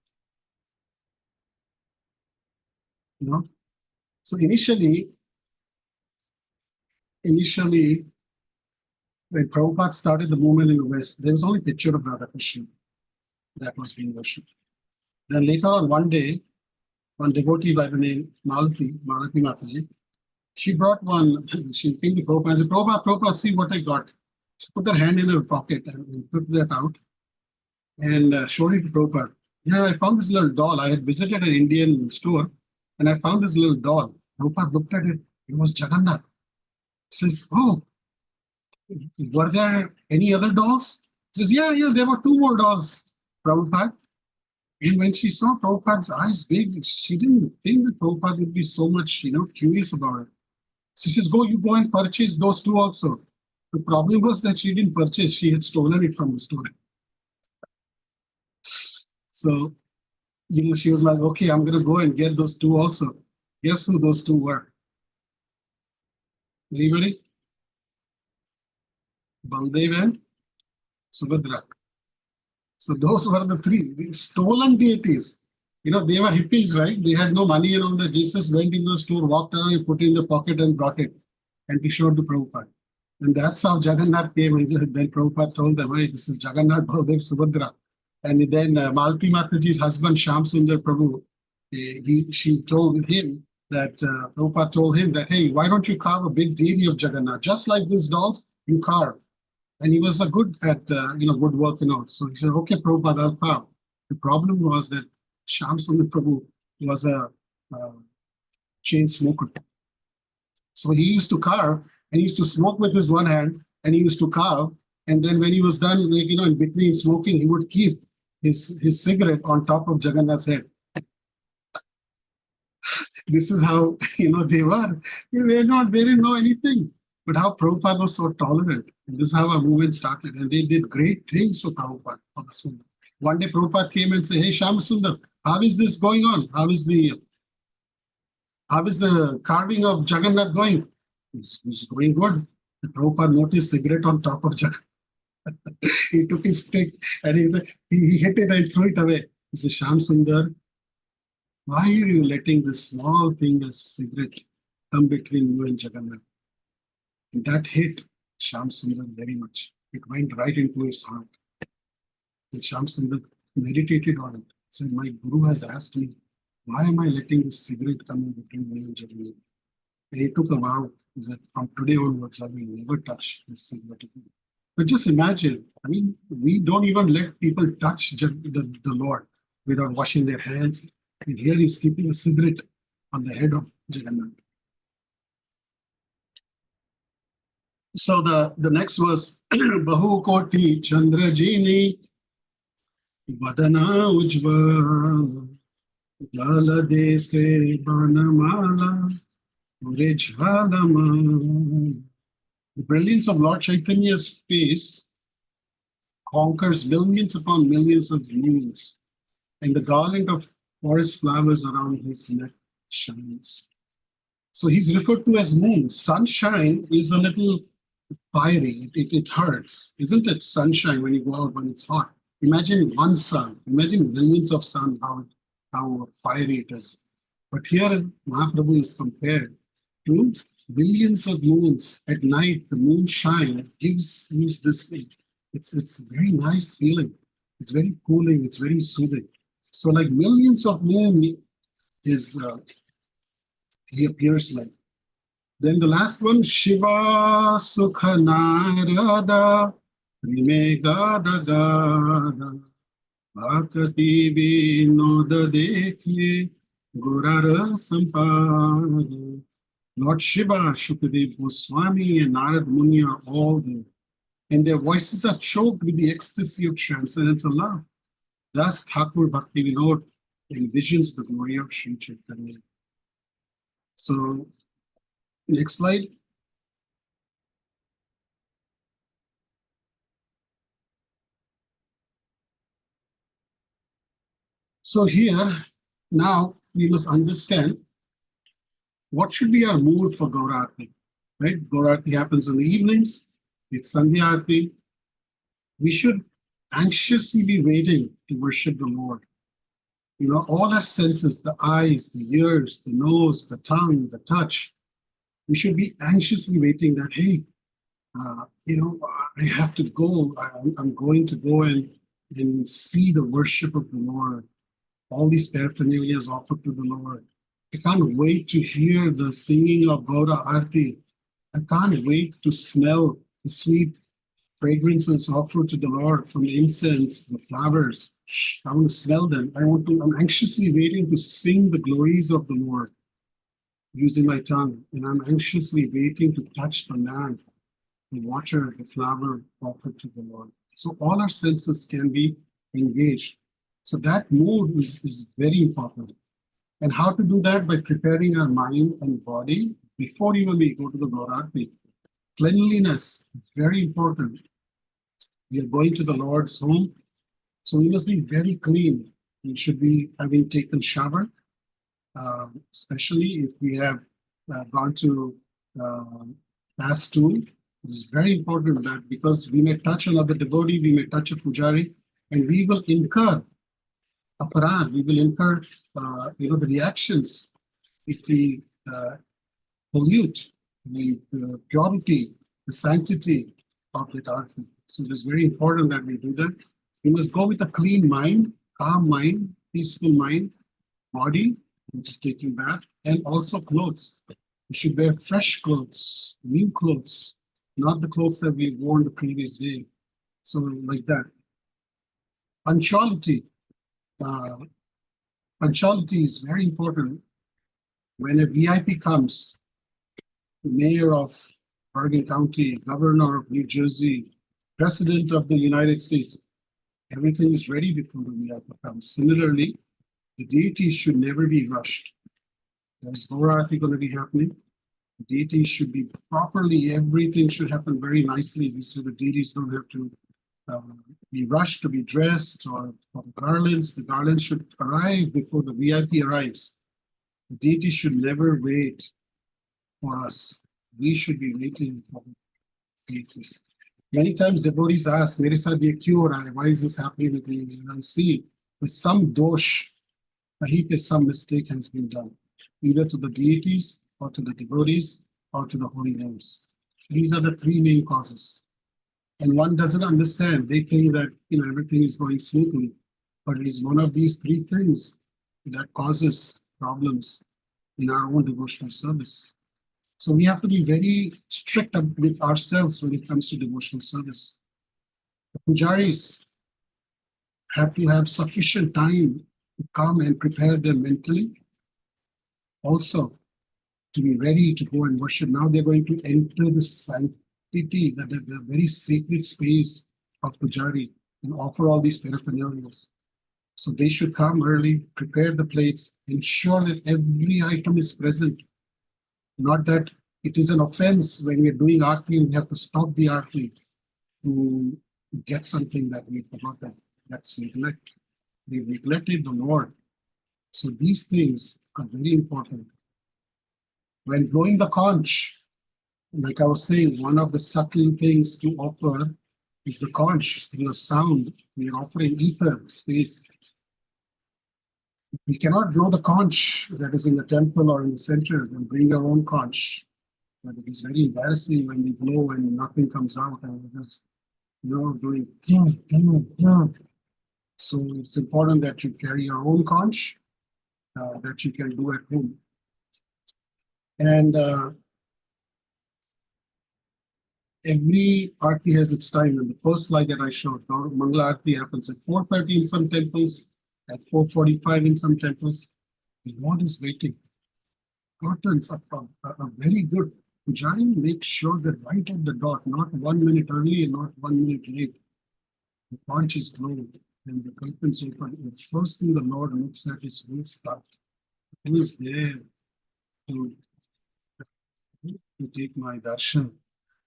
S1: No? So initially, when Prabhupada started the movement in the West, there was only a picture of Radha Krishna that was being worshipped. Then later on, one day, one devotee by the name Malati Mataji, she brought one, she came to Prabhupada and said, Prabhupada, see what I got. She put her hand in her pocket and took that out and showed it to Prabhupada. Yeah, I found this little doll. I had visited an Indian store and I found this little doll. Prabhupada looked at it. It was Jagannath. He says, oh, were there any other dolls? He says, yeah, there were two more dolls, Prabhupada. And when she saw Prabhupada's eyes big, she didn't think that Prabhupada would be so much, curious about it. She says, you go and purchase those two also. The problem was that she didn't purchase, she had stolen it from the store. So, she was like, okay, I'm going to go and get those two also. Guess who those two were? Anybody? Baldev and Subhadra. So those were the three stolen deities. They were hippies, right? They had no money and all that. Jesus went into the store, walked around, and put it in the pocket and brought it. And he showed the Prabhupada. And that's how Jagannath came. And then Prabhupada told them, hey, this is Jagannath, Baldev, Subhadra. And then Malti Mataji's husband, Shyam Sundar Prabhu, she told him that, Prabhupada told him that, hey, why don't you carve a big deity of Jagannath? Just like these dolls, you carve. And he was good at, good work and all. So he said, okay, Prabhupada, I'll carve. The problem was that Shyam Sundar Prabhu was a chain smoker. So he used to carve and he used to smoke with his one hand and he used to carve. And then when he was done, in between smoking, he would keep his cigarette on top of Jagannath's head. This is how, they were. They didn't know anything. But how Prabhupada was so tolerant. And this is how our movement started. And they did great things for Prabhupada. One day Prabhupada came and said, hey, Shyam Sundar, how is this going on? How is the carving of Jagannath going? It's going good. And Prabhupada noticed cigarette on top of Jagannath. He took his stick and he hit it and threw it away. He said, Shyam Sundar, why are you letting this small thing as cigarette come between you and Jagannath? And that hit Shyam Sundar very much. It went right into his heart. And Shyam Sundar meditated on it. Said, my Guru has asked me, why am I letting this cigarette come in between me and Jagannath? And he took a vow that from today onwards, I will never touch this cigarette again. But just imagine, we don't even let people touch the Lord without washing their hands. And here he's keeping a cigarette on the head of Jagannath. So the next verse, Bahu Koti Chandrajini Vadana Ujva Lala Dese Banamala Urejhalama. The brilliance of Lord Chaitanya's face conquers millions upon millions of moons, and the garland of forest flowers around his neck shines. So he's referred to as moon. Sunshine is a little fiery. It hurts, isn't it? Sunshine when you go out when it's hot. Imagine one sun. Imagine millions of sun, how fiery it is. But here Mahaprabhu is compared to billions of moons. At night, the moonshine gives you this, it's a very nice feeling. It's very cooling, it's very soothing. So like millions of moon is, he appears like. Then the last one, Shiva Sukha Narada Rimegada Gada Bhakati Vinoda Dekhe Gaura Arati. Lord Shiva, Shukadev Goswami, and Narad Muni are all there, and their voices are choked with the ecstasy of transcendental love. Thus, Thakur Bhakti Vinod envisions the glory of Sri Chaitanya. So, next slide. So here, now we must understand what should be our mood for Gaura Arati, right? Gaura Arati happens in the evenings. It's Sandhya Arati. We should anxiously be waiting to worship the Lord. You know, all our senses, the eyes, the ears, the nose, the tongue, the touch, we should be anxiously waiting that, hey, you know, I have to go. I'm going to go and see the worship of the Lord. All these paraphernalias offered to the Lord. I can't wait to hear the singing of Gaura Arati. I can't wait to smell the sweet fragrances offered to the Lord from the incense, the flowers. I want to smell them. I'm anxiously waiting to sing the glories of the Lord using my tongue. And I'm anxiously waiting to touch the land, the water, the flower offered to the Lord. So all our senses can be engaged. So that mood is very important. And how to do that? By preparing our mind and body before even we go to the Gaura Arati. Cleanliness is very important. We are going to the Lord's home, so we must be very clean. We should be having taken shower, especially if we have gone to fast stool. It is very important that, because we may touch another devotee, we may touch a pujari, and we will incur aparad, we will incur the reactions if we pollute the purity, the sanctity of that arti. So it is very important that we do that. We must go with a clean mind, calm mind, peaceful mind, body, which is taking bath, and also clothes. We should wear fresh clothes, new clothes, not the clothes that we worn the previous day. So like that. Punctuality. Punctuality is very important. When a VIP comes, the mayor of Bergen County, governor of New Jersey, president of the United States, everything is ready before the VIP comes. Similarly, the deities should never be rushed. There is Gaura Arati going to be happening. The deities should be properly, everything should happen very nicely, so the deities don't have to be rushed to be dressed, or for the garlands. The garlands should arrive before the VIP arrives. The deity should never wait for us. We should be waiting for the deities. Many times devotees ask, "Mere saath ye kyun ho raha hai? Why is this happening with me?" And I see with some dosh, some mistake has been done, either to the deities or to the devotees or to the holy names. These are the three main causes. And one doesn't understand. They think that everything is going smoothly, but it is one of these three things that causes problems in our own devotional service. So we have to be very strict with ourselves when it comes to devotional service. The pujaris have to have sufficient time to come and prepare them mentally, also to be ready to go and worship. Now they're going to enter the sanctity, the very sacred space of pujari, and offer all these paraphernalias. So they should come early, prepare the plates, ensure that every item is present. Not that it is an offense when we're doing arti and we have to stop the arti to get something that we forgot. That's neglect. We've neglected the Lord. So these things are very important. When blowing the conch, like I was saying, one of the subtle things to offer is the conch, through the sound. We are offering ether, space. We cannot blow the conch that is in the temple or in the center, and bring our own conch. But it is very embarrassing when we blow and nothing comes out, and we're just, doing. So it's important that you carry your own conch that you can do at home. And every Aarti has its time. And the first slide that I showed, Mangala Aarti happens at 4:30 in some temples, at 4:45 in some temples. The Lord is waiting. Curtains are very good. Pujari makes sure that right at the dot, not 1 minute early and not 1 minute late, the conch is glowing and the curtains open. And the first thing the Lord looks at is who is that? Who is there to take my darshan?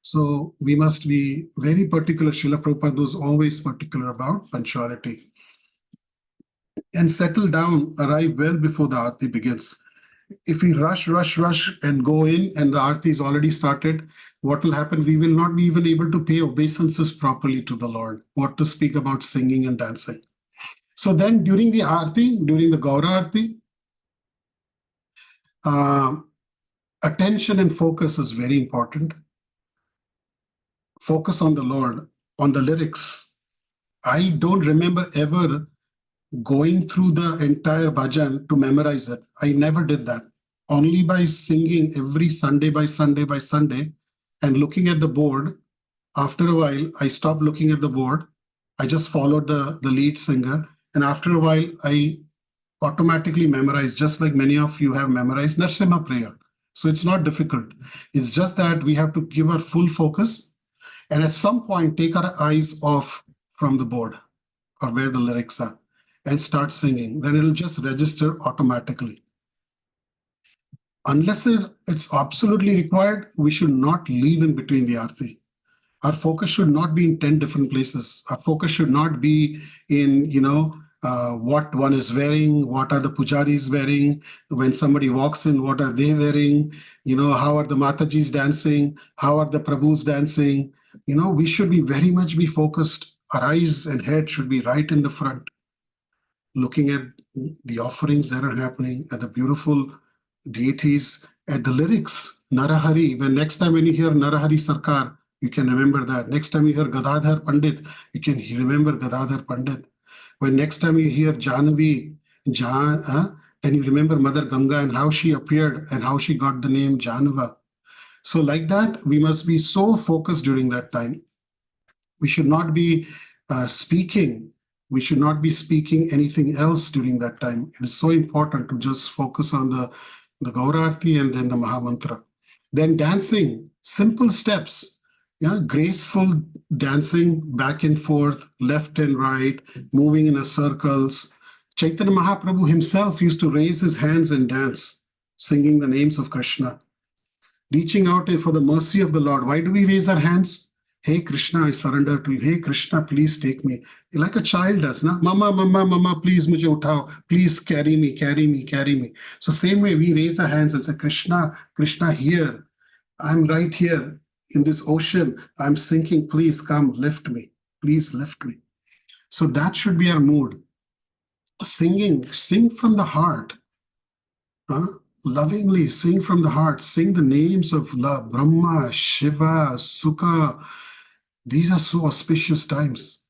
S1: So we must be very particular. Srila Prabhupada was always particular about punctuality. And settle down, arrive well before the Aarti begins. If we rush and go in and the Aarti is already started, what will happen? We will not be even able to pay obeisances properly to the Lord. What to speak about singing and dancing. So then during the Aarti, during the Gaura Arati, attention and focus is very important. Focus on the Lord, on the lyrics. I don't remember ever going through the entire bhajan to memorize it. I never did that. Only by singing every Sunday by Sunday and looking at the board. After a while, I stopped looking at the board. I just followed the lead singer. And after a while, I automatically memorized, just like many of you have memorized Narasimha prayer. So it's not difficult. It's just that we have to give our full focus and at some point take our eyes off from the board or where the lyrics are and start singing. Then it'll just register automatically. Unless it's absolutely required, we should not leave in between the Aarti. Our focus should not be in 10 different places. Our focus should not be in, what one is wearing, what are the pujaris wearing, when somebody walks in, what are they wearing, how are the Matajis dancing, how are the Prabhus dancing. We should be very much be focused. Our eyes and head should be right in the front, looking at the offerings that are happening, at the beautiful deities, at the lyrics, Narahari. When next time when you hear Narahari Sarkar, you can remember that. Next time you hear Gadadhar Pandit, you can remember Gadadhar Pandit. When next time you hear Jahnavi, then you remember Mother Ganga and how she appeared and how she got the name Jahnava. So like that, we must be so focused during that time. We should not be speaking. We should not be speaking anything else during that time. It is so important to just focus on the Gaura Arati and then the Mahamantra. Then dancing, simple steps. Graceful dancing back and forth, left and right, moving in a circles. Chaitanya Mahaprabhu himself used to raise his hands and dance, singing the names of Krishna, reaching out for the mercy of the Lord. Why do we raise our hands? Hey Krishna, I surrender to you. Hey Krishna, please take me. Like a child does, na? Mama, please mujhe uthao. Please carry me. So same way we raise our hands and say, Krishna, here. I'm right here. In this ocean, I'm sinking. Please come, lift me. Please lift me. So that should be our mood. Sing from the heart. Lovingly sing from the heart. Sing the names of love. Brahma, Shiva, Sukha. These are so auspicious times.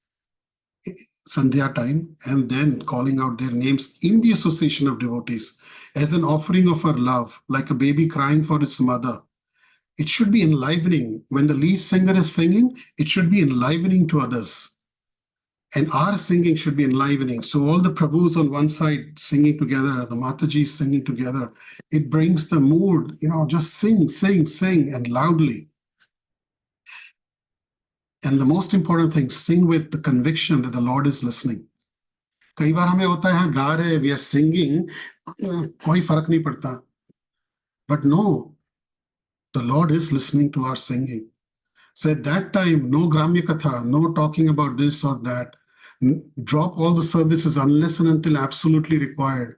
S1: Sandhya time, and then calling out their names in the association of devotees as an offering of our love, like a baby crying for its mother. It should be enlivening. When the lead singer is singing, it should be enlivening to others. And our singing should be enlivening. So all the Prabhus on one side singing together, the Matajis singing together, it brings the mood, just sing, and loudly. And the most important thing, sing with the conviction that the Lord is listening. कई बार हमें होता है गा रहे, we are singing, कोई फर्क नहीं पड़ता. But no, the Lord is listening to our singing. So at that time, no Gramya Katha, no talking about this or that. Drop all the services unless and until absolutely required,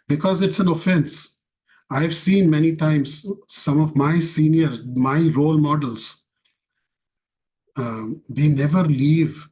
S1: because it's an offense. I've seen many times some of my seniors, my role models, they never leave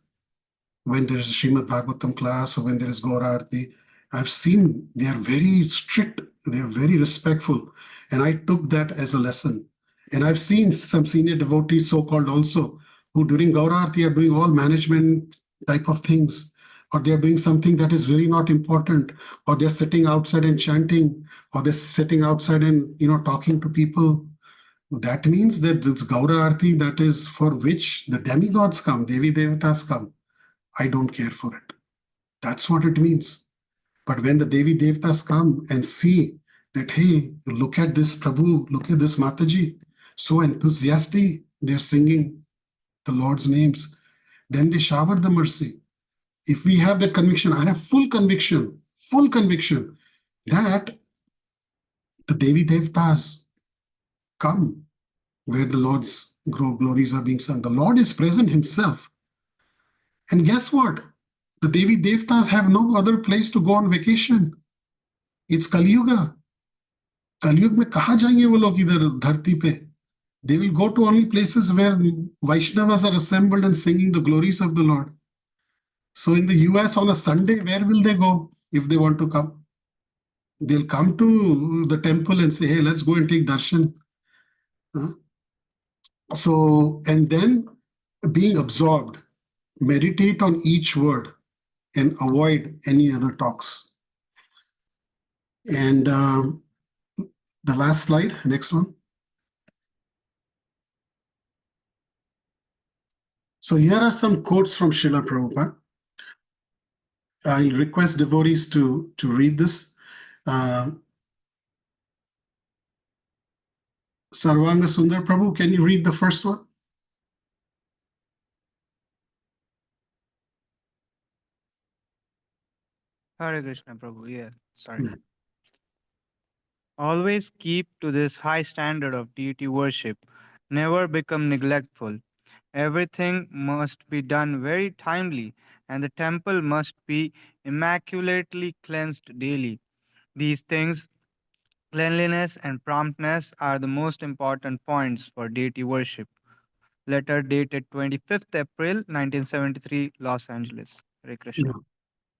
S1: when there is a Srimad Bhagavatam class or when there is Gaura Arati. I've seen they are very strict, they are very respectful. And I took that as a lesson. And I've seen some senior devotees, so-called also, who during Gaura Arati are doing all management type of things, or they're doing something that is really not important, or they're sitting outside and chanting, or they're sitting outside and talking to people. That means that this Gaura Arati, that is for which the demigods come, Devi Devatas come. I don't care for it. That's what it means. But when the Devi Devatas come and see that, hey, look at this Prabhu, look at this Mataji, so enthusiastic, they're singing the Lord's names, then they shower the mercy. If we have that conviction, I have full conviction that the Devi Devatas come where the Lord's glories are being sung. The Lord is present himself. And guess what? The Devi Devatas have no other place to go on vacation. It's Kali Yuga. Kali Yuga mein kahan jayenge wo log idhar dharti pe? They will go to only places where Vaishnavas are assembled and singing the glories of the Lord. So in the US on a Sunday, where will they go if they want to come? They'll come to the temple and say, hey, let's go and take darshan. So, and then being absorbed, meditate on each word and avoid any other talks. And the last slide, next one. So here are some quotes from Srila Prabhupada. I'll request devotees to read this. Sarvanga Sundar Prabhu, can you read the first one?
S3: Hare Krishna Prabhu, yeah, sorry. Always keep to this high standard of deity worship. Never become neglectful. Everything must be done very timely, and the temple must be immaculately cleansed daily. These things, cleanliness and promptness, are the most important points for deity worship. Letter dated 25th April 1973, Los Angeles. Hare Krishna.
S1: Yeah.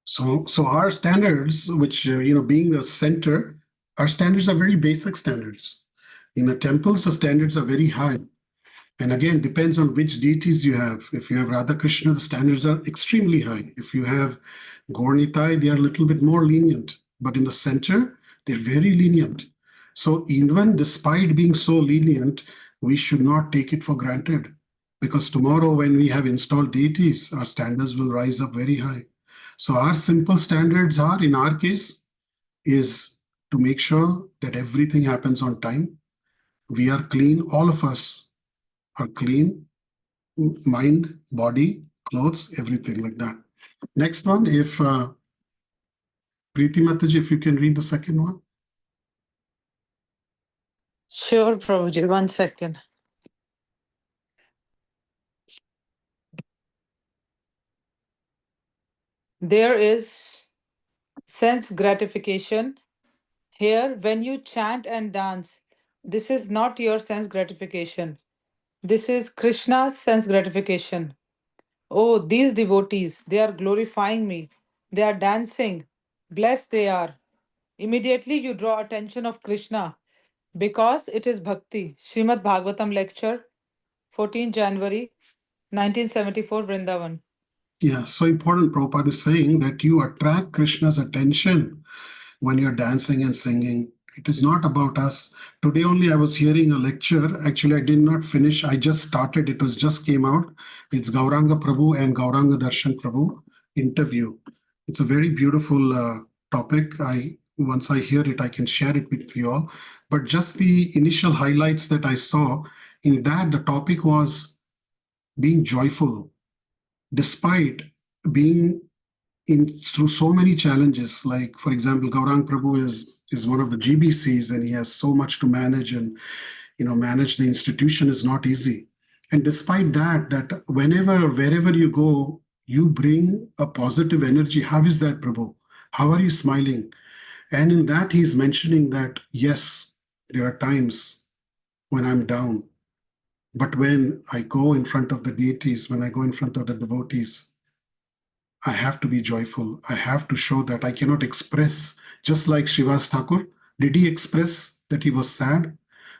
S1: So our standards, which being the center, our standards are very basic standards. In the temples, the standards are very high. And again, depends on which deities you have. If you have Radha Krishna, the standards are extremely high. If you have Gaur Nitai, they are a little bit more lenient. But in the center, they're very lenient. So even despite being so lenient, we should not take it for granted. Because tomorrow when we have installed deities, our standards will rise up very high. So our simple standards are, in our case, is to make sure that everything happens on time. We are clean, all of us are clean, mind, body, clothes, everything like that. Next one, if Preeti Mataji, if you can read the second one.
S4: Sure, Prabhuji, 1 second. There is sense gratification. Here, when you chant and dance, this is not your sense gratification. This is Krishna's sense gratification. Oh, these devotees, they are glorifying me. They are dancing. Blessed they are. Immediately you draw attention of Krishna because it is bhakti. Srimad Bhagavatam lecture, 14 January 1974, Vrindavan.
S1: Yeah, so important. Prabhupada is saying that you attract Krishna's attention when you're dancing and singing. It is not about us. Today only I was hearing a lecture. Actually, I did not finish. I just started. It was just came out. It's Gauranga Prabhu and Gauranga Darshan Prabhu interview. It's a very beautiful topic. Once I hear it, I can share it with you all. But just the initial highlights that I saw in that, the topic was being joyful despite being through so many challenges. Like, for example, Gaurang Prabhu is one of the GBCs and he has so much to manage, and manage the institution is not easy. And despite that wherever you go, you bring a positive energy. How is that, Prabhu? How are you smiling? And in that, he's mentioning that, yes, there are times when I'm down. But when I go in front of the deities, when I go in front of the devotees, I have to be joyful. I have to show that I cannot express, just like Srivas Thakur. Did he express that he was sad?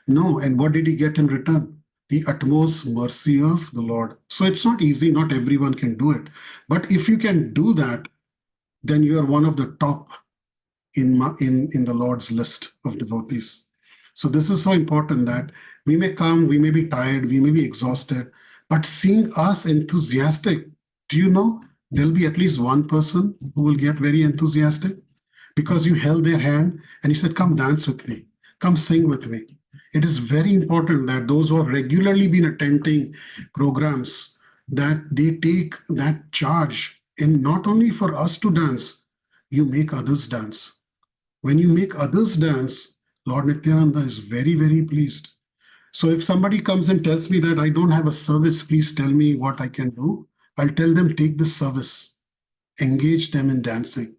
S1: No. And what did he get in return? The utmost mercy of the Lord. So it's not easy. Not everyone can do it. But if you can do that, then you are one of the top in the Lord's list of devotees. So this is so important that we may come, we may be tired, we may be exhausted, but seeing us enthusiastic, do you know there'll be at least one person who will get very enthusiastic because you held their hand and you said, come dance with me, come sing with me. It is very important that those who have regularly been attending programs, that they take that charge, and not only for us to dance, you make others dance. When you make others dance, Lord Nityananda is very, very pleased. So if somebody comes and tells me that I don't have a service, please tell me what I can do. I'll tell them, take this service, engage them in dancing.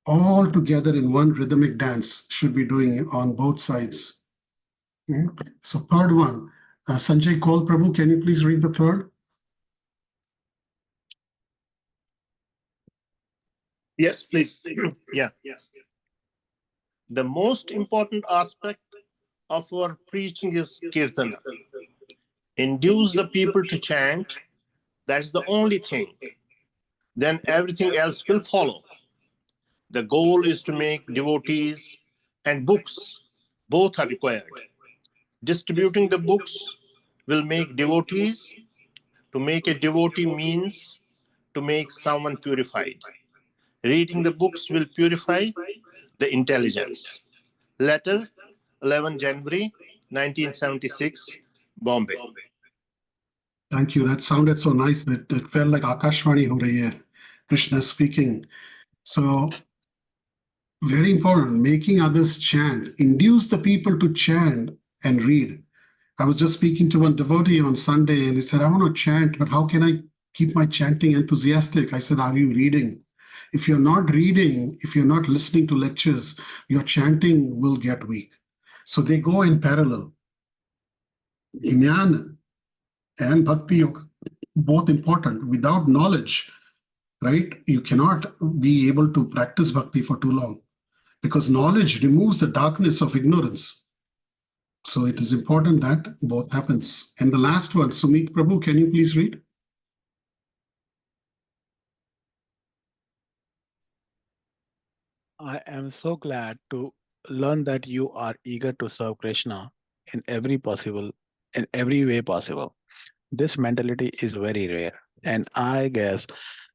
S1: All together in one rhythmic dance should be doing on both sides. So third one, Sanjay Kaul Prabhu, can you please read the third?
S5: Yes, please. Yeah. The most important aspect of our preaching is kirtana. Induce the people to chant. That's the only thing. Then everything else will follow. The goal is to make devotees, and books both are required. Distributing the books will make devotees. To make a devotee means to make someone purified. Reading the books will purify the intelligence. Letter, 11 January 1976, Bombay.
S1: Thank you. That sounded so nice. It felt like Akashvani ho rahi hai. Krishna speaking. So very important, making others chant, induce the people to chant and read. I was just speaking to one devotee on Sunday and he said, I want to chant, but how can I keep my chanting enthusiastic? I said, are you reading? If you're not reading, if you're not listening to lectures, your chanting will get weak. So they go in parallel. Jnana and Bhakti Yoga, both important. Without knowledge, right, you cannot be able to practice Bhakti for too long because knowledge removes the darkness of ignorance. So it is important that both happens. And the last one, Sumit Prabhu, can you please read?
S6: I am so glad to learn that you are eager to serve Krishna in every way possible. This mentality is very rare, and I guess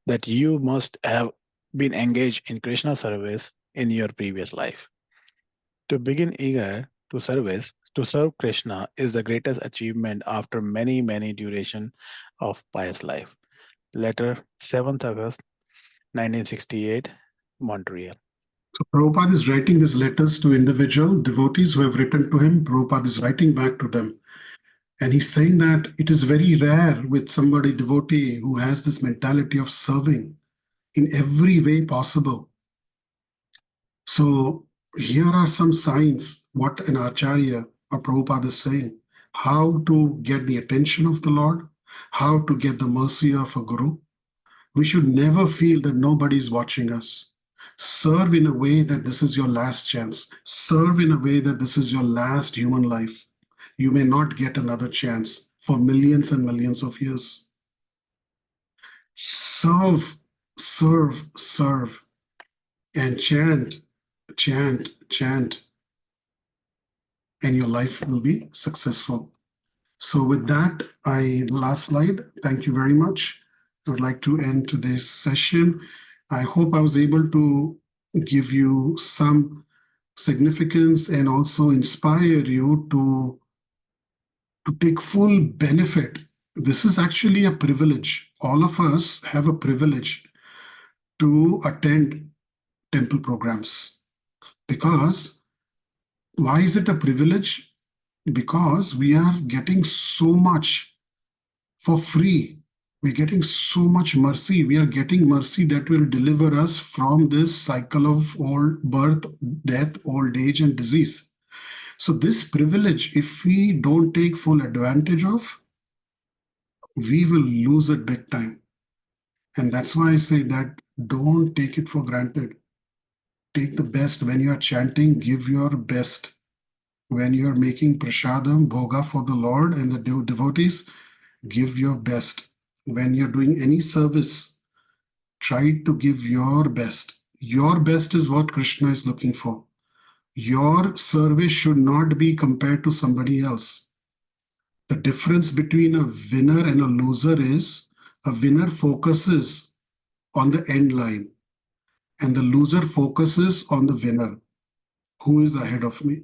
S6: that you must have been engaged in Krishna service in your previous life. To begin eager to serve Krishna is the greatest achievement after many, many duration of pious life. Letter 7th August 1968, Montreal.
S1: So Prabhupada is writing his letters to individual devotees who have written to him. Prabhupada is writing back to them. And he's saying that it is very rare with somebody devotee who has this mentality of serving in every way possible. So here are some signs what an Acharya or Prabhupada is saying. How to get the attention of the Lord, how to get the mercy of a Guru. We should never feel that nobody is watching us. Serve in a way that this is your last chance. Serve in a way that this is your last human life. You may not get another chance for millions and millions of years. Serve, serve, serve, and chant, chant, chant, and your life will be successful. So with that, last slide. Thank you very much. I would like to end today's session. I hope I was able to give you some significance and also inspire you to take full benefit. This is actually a privilege. All of us have a privilege to attend temple programs. Because why is it a privilege? Because we are getting so much for free. We're getting so much mercy. We are getting mercy that will deliver us from this cycle of old birth, death, old age, and disease. So this privilege, if we don't take full advantage of, we will lose it big time. And that's why I say that don't take it for granted. Take the best. When you are chanting, give your best. When you're making prashadam, bhoga for the Lord and the devotees, give your best. When you're doing any service, try to give your best. Your best is what Krishna is looking for. Your service should not be compared to somebody else. The difference between a winner and a loser is a winner focuses on the end line and the loser focuses on the winner. Who is ahead of me?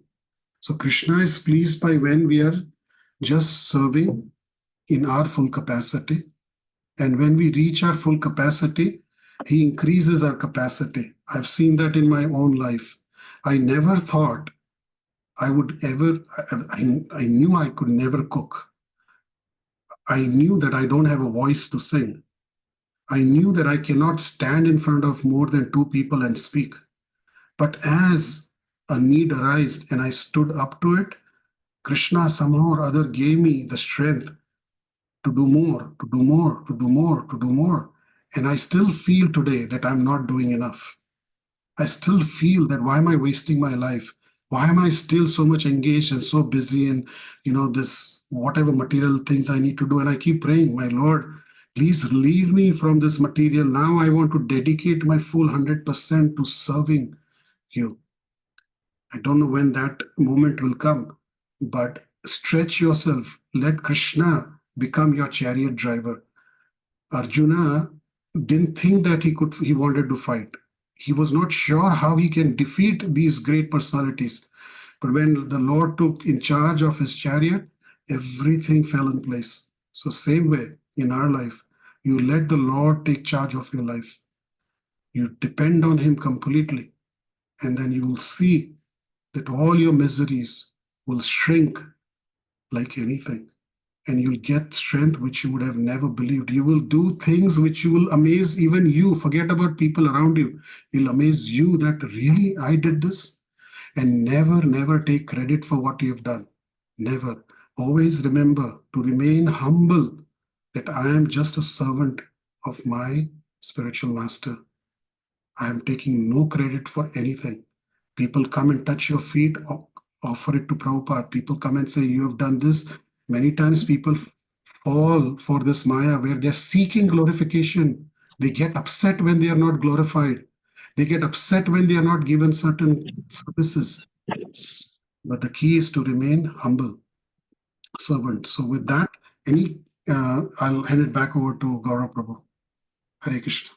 S1: So Krishna is pleased by when we are just serving in our full capacity. And when we reach our full capacity, he increases our capacity. I've seen that in my own life. I never thought I would ever, I knew I could never cook. I knew that I don't have a voice to sing. I knew that I cannot stand in front of more than 2 people and speak. But as a need arose and I stood up to it, Krishna somehow or other gave me the strength to do more, to do more, to do more, to do more. And I still feel today that I'm not doing enough. I still feel that why am I wasting my life? Why am I still so much engaged and so busy in, this whatever material things I need to do? And I keep praying, my Lord, please relieve me from this material. Now I want to dedicate my full 100% to serving you. I don't know when that moment will come, but stretch yourself. Let Krishna become your chariot driver. Arjuna didn't think that he wanted to fight. He was not sure how he can defeat these great personalities. But when the Lord took in charge of his chariot, everything fell in place. So same way in our life, you let the Lord take charge of your life. You depend on him completely. And then you will see that all your miseries will shrink like anything. And you'll get strength which you would have never believed. You will do things which you will amaze even you. Forget about people around you. It'll amaze you that really I did this. And never take credit for what you've done. Never. Always remember to remain humble that I am just a servant of my spiritual master. I am taking no credit for anything. People come and touch your feet, offer it to Prabhupada. People come and say, you have done this. Many times people fall for this Maya where they're seeking glorification. They get upset when they are not glorified. They get upset when they are not given certain services. But the key is to remain humble servant. So with that, I'll hand it back over to Gaura Prabhu. Hare Krishna.